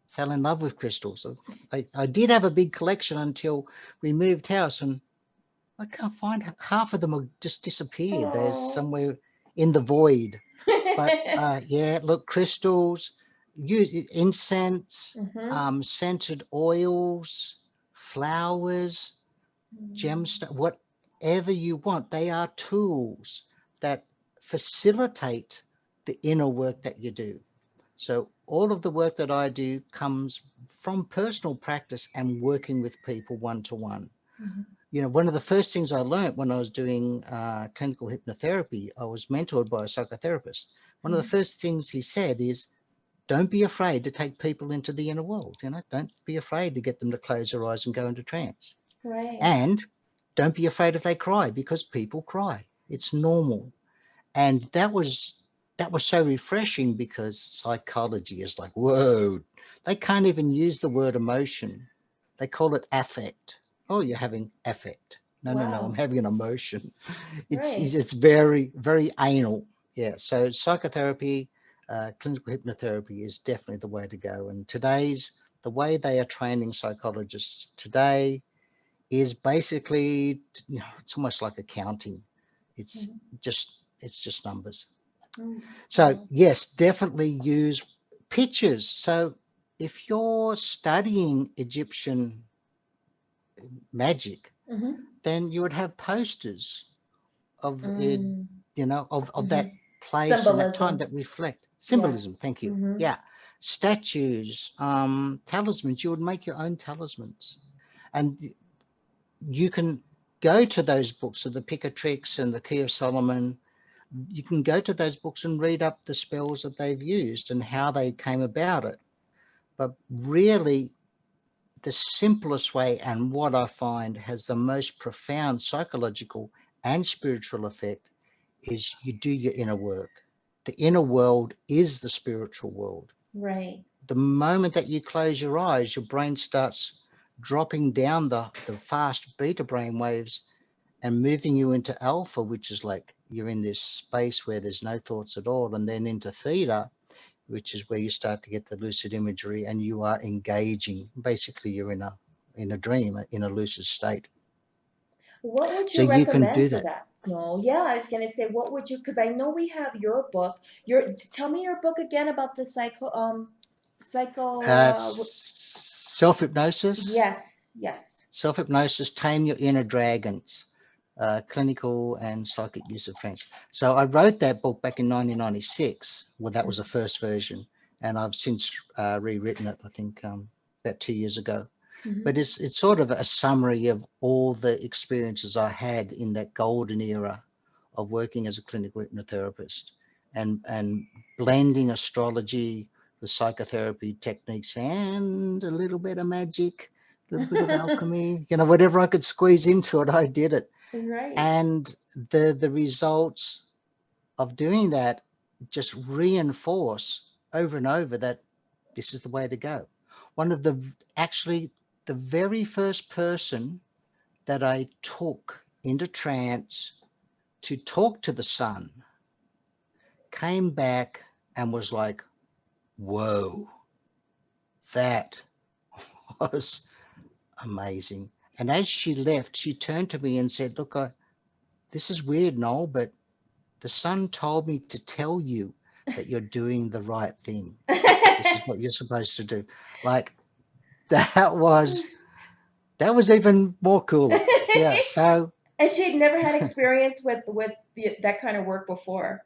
fell in love with crystals. I did have a big collection until we moved house, and I can't find half of them have just disappeared. There's
Oh.
somewhere in the void. But yeah, look, crystals, use incense, scented oils, flowers, gemstone, whatever you want. They are tools that facilitate the inner work that you do. So all of the work that I do comes from personal practice and working with people one-to-one. One of the first things I learned when I was doing clinical hypnotherapy, I was mentored by a psychotherapist. One of the first things he said is, don't be afraid to take people into the inner world. Don't be afraid to get them to close their eyes and go into trance.
Right.
And don't be afraid if they cry, because people cry. It's normal. And that was so refreshing, because psychology is like, whoa, they can't even use the word emotion. They call it affect. Oh, you're having affect. No,
Wow.
I'm having an emotion.
Right.
It's very, very anal. Yeah. So psychotherapy, clinical hypnotherapy is definitely the way to go. And the way they are training psychologists today is basically, it's almost like accounting. It's just numbers. So yes, definitely use pictures. So if you're studying Egyptian magic, then you would have posters of it, of that place and that time
Symbolism.
that reflect symbolism.
Yes.
Thank you. Yeah. Statues, talismans. You would make your own talismans, and you can go to those books of the Picatrix and the Key of Solomon. You can go to those books and read up the spells that they've used and how they came about it. But really, the simplest way, and what I find has the most profound psychological and spiritual effect, is you do your inner work. The inner world is the spiritual world.
Right.
The moment that you close your eyes, your brain starts dropping down the fast beta brain waves and moving you into alpha, which is like you're in this space where there's no thoughts at all, and then into theta, which is where you start to get the lucid imagery and you are engaging. Basically, you're in a dream, in a lucid state.
What would
So
you
you can
recommend
do
for
that.
that? No, yeah, I was gonna say, what would you? Because I know we have your book. Tell me your book again about the psycho.
Self-hypnosis,
Yes.
self-hypnosis, tame your inner dragons, clinical and psychic use of trance. So I wrote that book back in 1996. Well, that was the first version, and I've since rewritten it, I think, about 2 years ago.
Mm-hmm.
But it's sort of a summary of all the experiences I had in that golden era of working as a clinical hypnotherapist and blending astrology with psychotherapy techniques and a little bit of magic, a little bit of alchemy, whatever I could squeeze into it, I did it.
Right.
And the results of doing that just reinforce over and over that this is the way to go. One of the very first person that I took into trance to talk to the sun came back and was like, whoa, that was amazing. And as she left, she turned to me and said, look, this is weird, Noel, but the sun told me to tell you that you're doing the right thing. This is what you're supposed to do. Like, that was even more cooler. Yeah. So
And she'd never had experience with that kind of work before.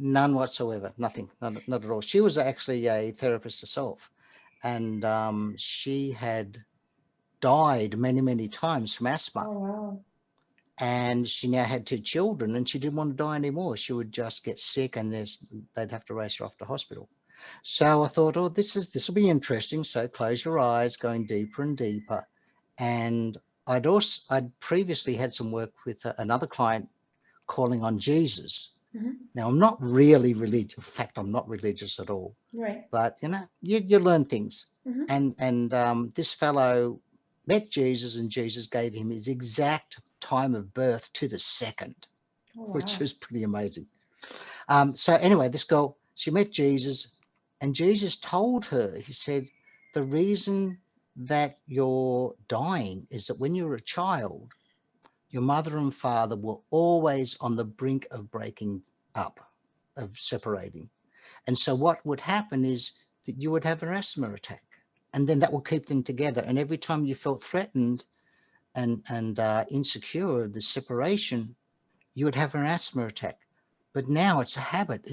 none whatsoever. Nothing. Not at all. She was actually a therapist herself, and she had died many, many times from asthma.
Oh wow.
And she now had 2 children, and she didn't want to die anymore. She would just get sick, and they'd have to race her off to hospital. So I thought, oh, this will be interesting. So close your eyes, going deeper and deeper. And I'd previously had some work with another client calling on Jesus.
Mm-hmm.
Now, I'm not really religious. In fact, I'm not religious at all.
Right.
But you learn things.
Mm-hmm.
And this fellow met Jesus, and Jesus gave him his exact time of birth to the second,
Oh, wow.
which was pretty amazing. So anyway, this girl, she met Jesus, and Jesus told her, he said, the reason that you're dying is that when you were a child, your mother and father were always on the brink of breaking up, of separating. And so what would happen is that you would have an asthma attack, and then that will keep them together. And every time you felt threatened and insecure of the separation, you would have an asthma attack. But now it's a habit.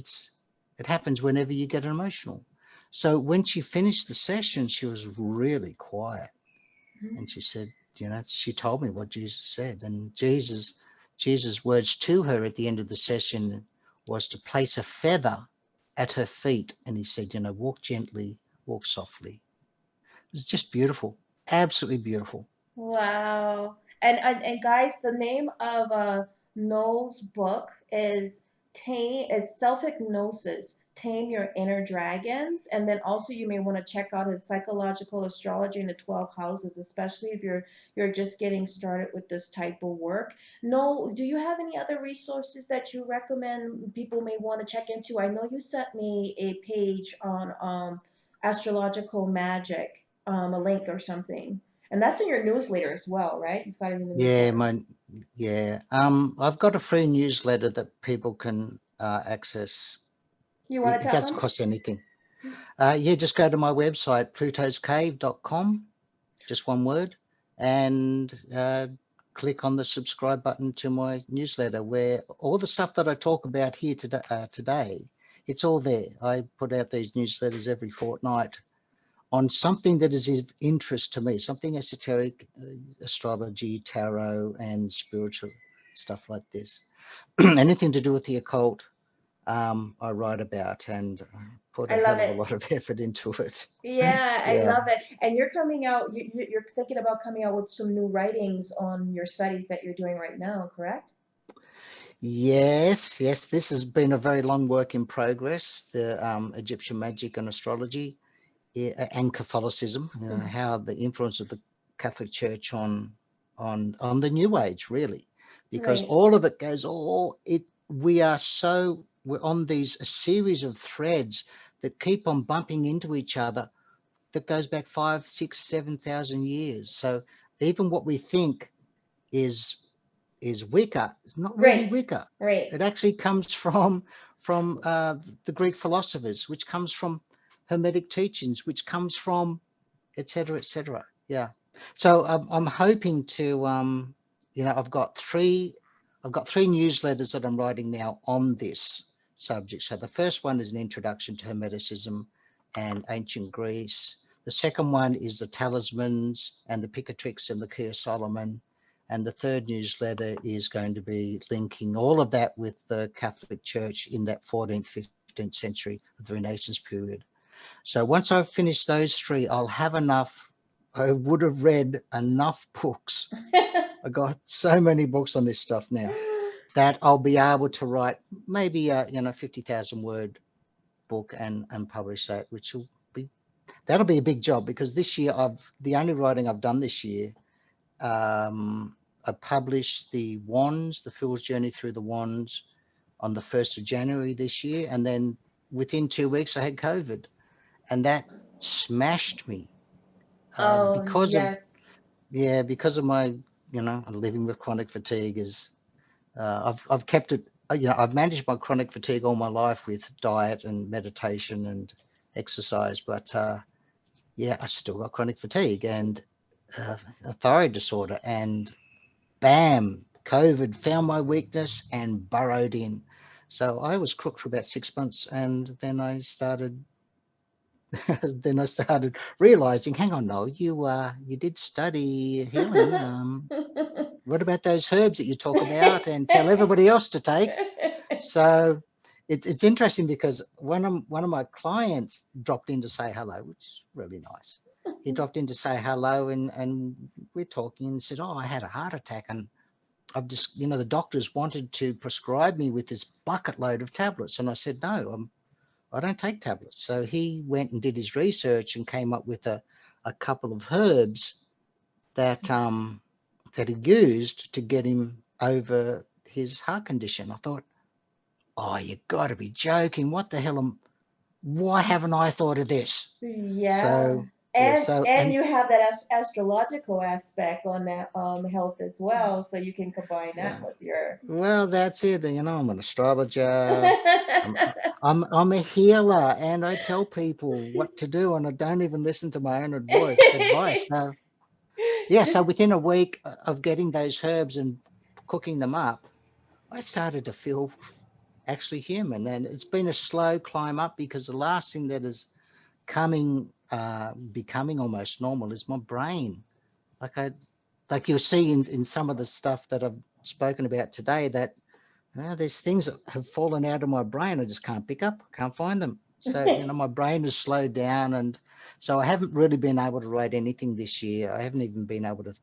It happens whenever you get emotional. So when she finished the session, she was really quiet. Mm-hmm. And she said, she told me what Jesus said. And Jesus' words to her at the end of the session was to place a feather at her feet. And he said, walk gently, walk softly. It was just beautiful. Absolutely beautiful.
Wow. And guys, the name of Noel's book is Self-Hypnosis, Tame Your Inner Dragons. And then also you may want to check out his Psychological Astrology in the 12 Houses, especially if you're just getting started with this type of work. Noel, do you have any other resources that you recommend people may want to check into? I know you sent me a page on Astrological Magic, a link or something. And that's in your newsletter as well, right? You've got it in the newsletter.
I've got a free newsletter that people can access.
You want to
It
tell
doesn't
them?
cost anything. Just go to my website, plutoscave.com, just one word, and click on the subscribe button to my newsletter, where all the stuff that I talk about here today, it's all there. I put out these newsletters every fortnight on something that is of interest to me, something esoteric, astrology, tarot, and spiritual stuff like this. Anything to do with the occult, I write about and put a
I love
hell of a
it.
lot of effort into it.
Yeah, I
Yeah.
love it. And you're coming out, you're thinking about coming out with some new writings on your studies that you're doing right now, correct?
Yes, yes. This has been a very long work in progress. The Egyptian magic and astrology, and Catholicism. You know, how the influence of the Catholic Church on the New Age, really, because
Right.
all of it goes we're on these a series of threads that keep on bumping into each other that goes back 5, 6, 7,000 years. So even what we think is Wicca, it's not really
Right.
Wicca.
Right.
It actually comes from the Greek philosophers, which comes from Hermetic teachings, which comes from et cetera, et cetera. Yeah. So I'm hoping to, I've got three newsletters that I'm writing now on this subject. So the first one is an introduction to Hermeticism and ancient Greece. The second one is the talismans and the Picatrix and the Key of Solomon. And the third newsletter is going to be linking all of that with the Catholic Church in that 14th, 15th century of the Renaissance period. So once I've finished those three, I'll have enough. I would have read enough books. I got so many books on this stuff now that I'll be able to write maybe a 50,000 word book and publish that, which that'll be a big job, because this year the only writing I've done this year, I published the Wands, the Fool's Journey Through the Wands, on the 1st of January this year, and then within 2 weeks I had COVID, and that smashed me
Oh,
because of
yes.
my living with chronic fatigue. I've kept it. I've managed my chronic fatigue all my life with diet and meditation and exercise, but I still got chronic fatigue and a thyroid disorder, and bam, COVID found my weakness and burrowed in. So I was crook for about 6 months, and then I started realizing, hang on, Noel, you did study healing. What about those herbs that you talk about and tell everybody else to take? So it's interesting, because one of my clients dropped in to say hello, which is really nice. He dropped in to say hello, and we're talking, and said, "Oh, I had a heart attack, and I've just, the doctors wanted to prescribe me with this bucket load of tablets." And I said, "No, I don't take tablets." So he went and did his research and came up with a couple of herbs that he used to get him over his heart condition. I thought, oh, you got to be joking! What the hell? Why haven't I thought of this?
Yeah.
So yeah,
And you have that astrological aspect on that health as well, so you can combine that
yeah.
with your
Well, that's it. I'm an astrologer. I'm a healer, and I tell people what to do, and I don't even listen to my own advice. So yeah, so within a week of getting those herbs and cooking them up, I started to feel actually human. And it's been a slow climb up, because the last thing that is becoming almost normal is my brain. Like you'll see in some of the stuff that I've spoken about today, that there's things that have fallen out of my brain. I just can't pick up, can't find them. So, my brain has slowed down. And so I haven't really been able to write anything this year. I haven't even been able to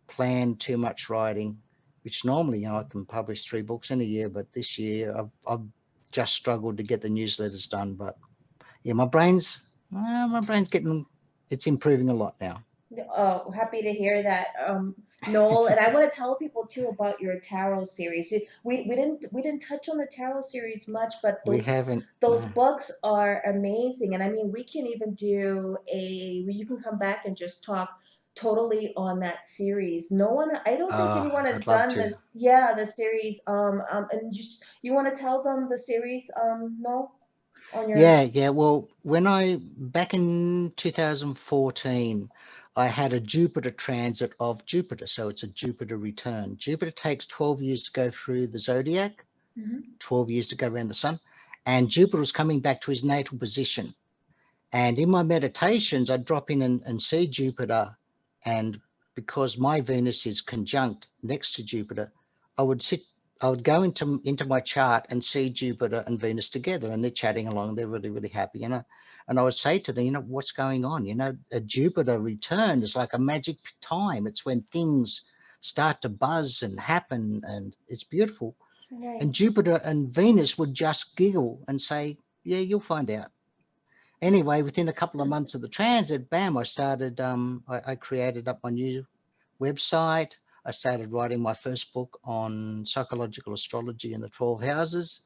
plan too much writing, which normally, I can publish 3 books in a year. But this year I've just struggled to get the newsletters done. But yeah, my brain's getting, it's improving a lot now.
Oh, happy to hear that, Noel. And I want to tell people too about your tarot series. We didn't touch on the tarot series much, but
We haven't.
those books are amazing. And I mean, we can even do you can come back and just talk totally on that series. No one, I don't think anyone has
I'd love
done
to.
this. Yeah, the series. And you want to tell them the series, no, on your.
Yeah. Well, back in 2014, I had a Jupiter transit of Jupiter. So it's a Jupiter return. Jupiter takes 12 years to go through the zodiac,
Mhm.
12 years to go around the sun. And Jupiter was coming back to his natal position. And in my meditations, I'd drop in and see Jupiter. And because my Venus is conjunct next to Jupiter, I would go into my chart and see Jupiter and Venus together, and they're chatting along. They're really, really happy, and I would say to them, what's going on? A Jupiter return is like a magic time. It's when things start to buzz and happen, and it's beautiful.
Right.
And Jupiter and Venus would just giggle and say, yeah, you'll find out. Anyway, within a couple of months of the transit, bam, I started, I created up my new website. I started writing my first book on psychological astrology in the 12 houses,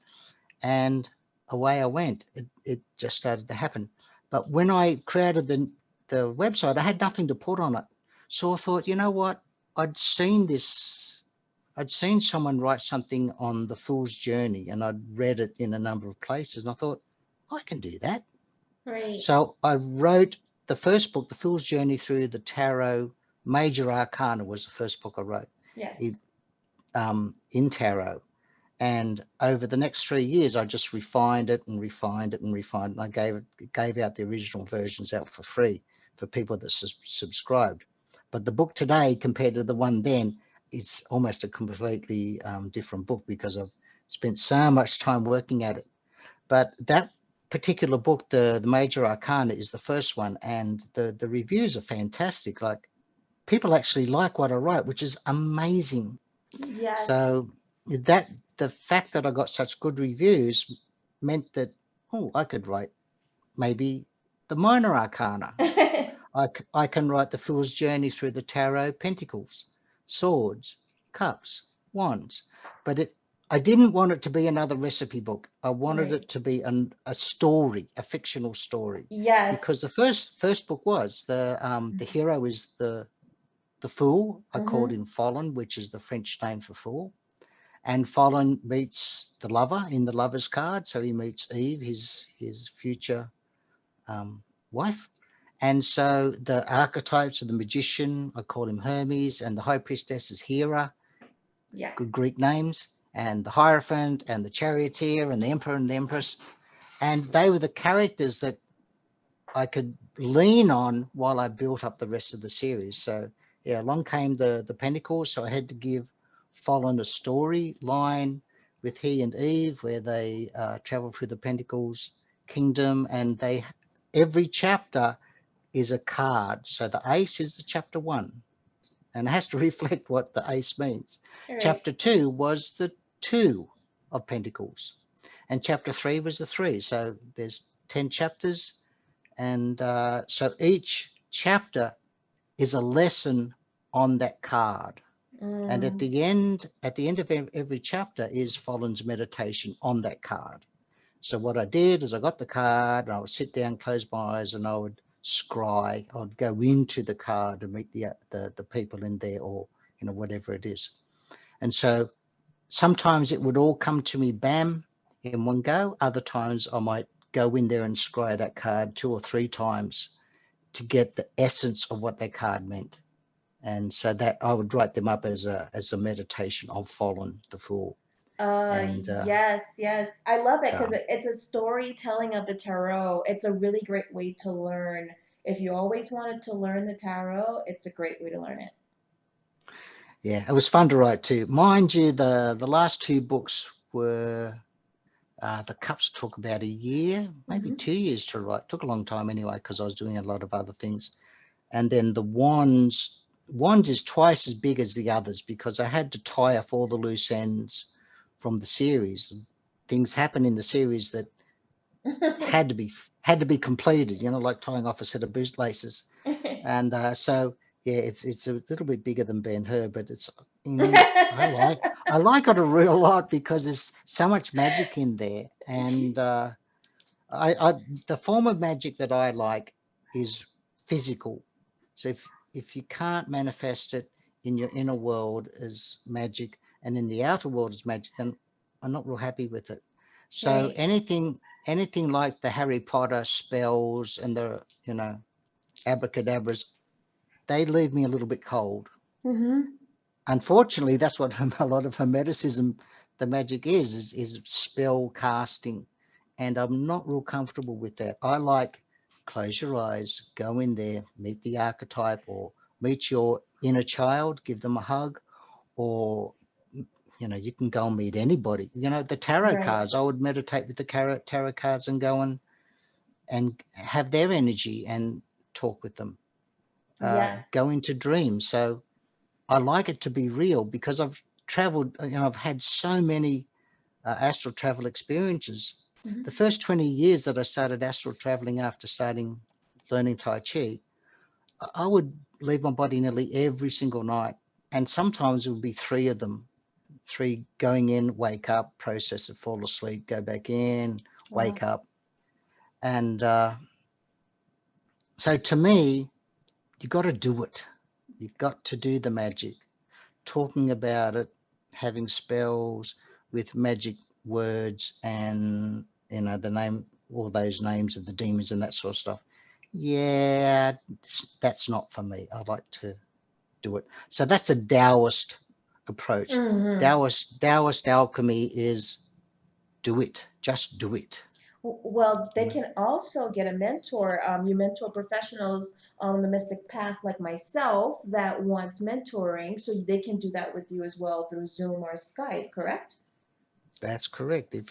and away I went. It just started to happen. But when I created the website, I had nothing to put on it. So I thought, you know what? I'd seen someone write something on the Fool's Journey, and I'd read it in a number of places, and I thought, I can do that.
Right.
So I wrote the first book, The Fool's Journey Through the Tarot. Major Arcana was the first book I wrote.
Yes.
In tarot. And over the next 3 years, I just refined it and refined it and refined it. And I gave out the original versions out for free for people that subscribed. But the book today, compared to the one then, is almost a completely different book because I've spent so much time working at it. But that particular book, the Major Arcana, is the first one, and the reviews are fantastic. Like, people actually like what I write, which is amazing.
Yes.
So the fact that I got such good reviews meant that, I could write maybe the Minor Arcana. I can write the Fool's Journey Through the Tarot, Pentacles, Swords, Cups, Wands. But I didn't want it to be another recipe book. I wanted
Right.
it to be a story, a fictional story.
Yes.
Because the first book was the hero is the fool. I called him Fallen, which is the French name for fool. And Fallen meets the lover in the lover's card. So he meets Eve, his future wife. And so the archetypes of the magician, I call him Hermes, and the high priestess is Hera.
Yeah.
Good Greek names. And the Hierophant and the charioteer and the emperor and the empress. And they were the characters that I could lean on while I built up the rest of the series. So yeah, along came the Pentacles. So I had to give Fallen a storyline with he and Eve, where they travel through the Pentacles kingdom, and every chapter is a card. So the ace is the chapter 1, and it has to reflect what the ace means.
Right.
Chapter 2 was the 2 of Pentacles, and chapter 3 was the 3. So there's 10 chapters, and so each chapter is a lesson on that card. And at the end of every chapter is Fallen's meditation on that card. So what I did is I got the card, and I would sit down, close my eyes, and I would scry. I would go into the card and meet the people in there, or whatever it is. And so sometimes it would all come to me, bam, in one go. Other times I might go in there and scry that card 2 or 3 times to get the essence of what that card meant. And so that I would write them up as a meditation of Fallen, the Fool.
Yes. I love it because it's a storytelling of the tarot. It's a really great way to learn. If you always wanted to learn the tarot, it's a great way to learn it.
Yeah, it was fun to write too. Mind you, the last 2 books were, the Cups took about a year, maybe 2 years to write. Took a long time anyway, because I was doing a lot of other things. And then the Wands is twice as big as the others, because I had to tie off all the loose ends from the series. Things happen in the series that had to be completed, like tying off a set of boot laces. And so yeah, it's a little bit bigger than Ben-Hur, but it's I like it a real lot because there's so much magic in there. And the form of magic that I like is physical. So if you can't manifest it in your inner world as magic and in the outer world as magic, then I'm not real happy with it. So
Right.
anything like the Harry Potter spells and the abracadabras, they leave me a little bit cold. Unfortunately, that's what a lot of Hermeticism, the magic is spell casting, and I'm not real comfortable with that. I like close your eyes, go in there, meet the archetype or meet your inner child, give them a hug, or, you know, you can go and meet anybody. You know, the tarot
Right.
cards, I would meditate with the tarot cards and go and have their energy and talk with them.
Yes.
Go into dreams. So I like it to be real because I've traveled, you know, I've had so many astral travel experiences.
Mhm.
The first 20 years that I started astral traveling after starting learning Tai Chi, I would leave my body nearly every single night. And sometimes it would be 3 of them, 3 going in, wake up, process it, fall asleep, go back in,
Wow.
wake up. And so to me, you got to do it. You've got to do the magic. Talking about it, having spells with magic words and, you know, the name, all those names of the demons and that sort of stuff. Yeah, that's not for me. I like to do it. So that's a Taoist approach.
Mhm.
Taoist alchemy is do it. Just do it.
Well, they can also get a mentor. You mentor professionals on the mystic path like myself that wants mentoring, so they can do that with you as well through Zoom or Skype, correct?
That's correct. If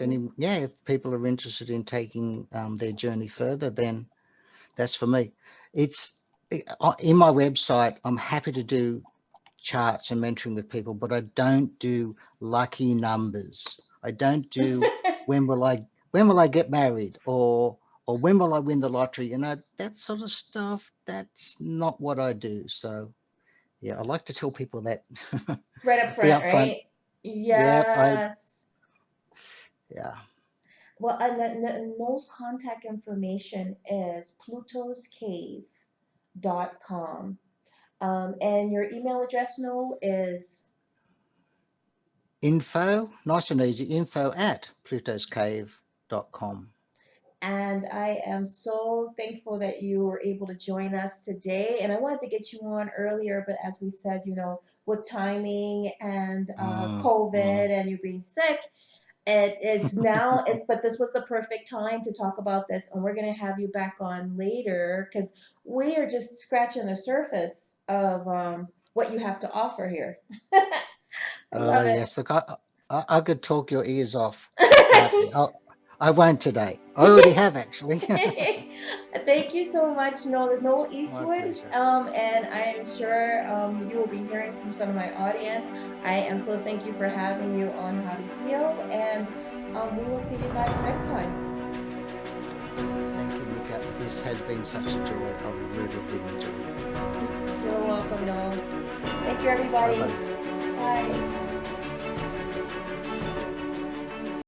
people are interested in taking their journey further, then that's for me. It's in my website. I'm happy to do charts and mentoring with people, but I don't do lucky numbers. I don't do when will I get married or when will I win the lottery? You know, that sort of stuff. That's not what I do. So yeah, I like to tell people that.
Right up
Be
front,
upfront.
right? Yes.
Yeah.
Well, Noel's contact information is plutoscave.com. And your email address, Noel, is
Nice and easy, info@plutoscave.com.
and I am so thankful that you were able to join us today. And I wanted to get you on earlier, but as we said, you know, with timing and COVID and you being sick, but this was the perfect time to talk about this. And we're going to have you back on later because we are just scratching the surface of what you have to offer here. I love it.
Yes, look, I could talk your ears off, but I won't today. I already have, actually.
Thank you so much, Noel
My
Eastwood.
pleasure.
And I am sure you will be hearing from some of my audience. I am so thank you for having you on How to Heal, and we will see you guys next time.
Thank you, Mika. This has been such a joy. I've really, really enjoyed it. Thank you.
You're welcome, Noel. Thank you, everybody.
Bye-bye.
Bye.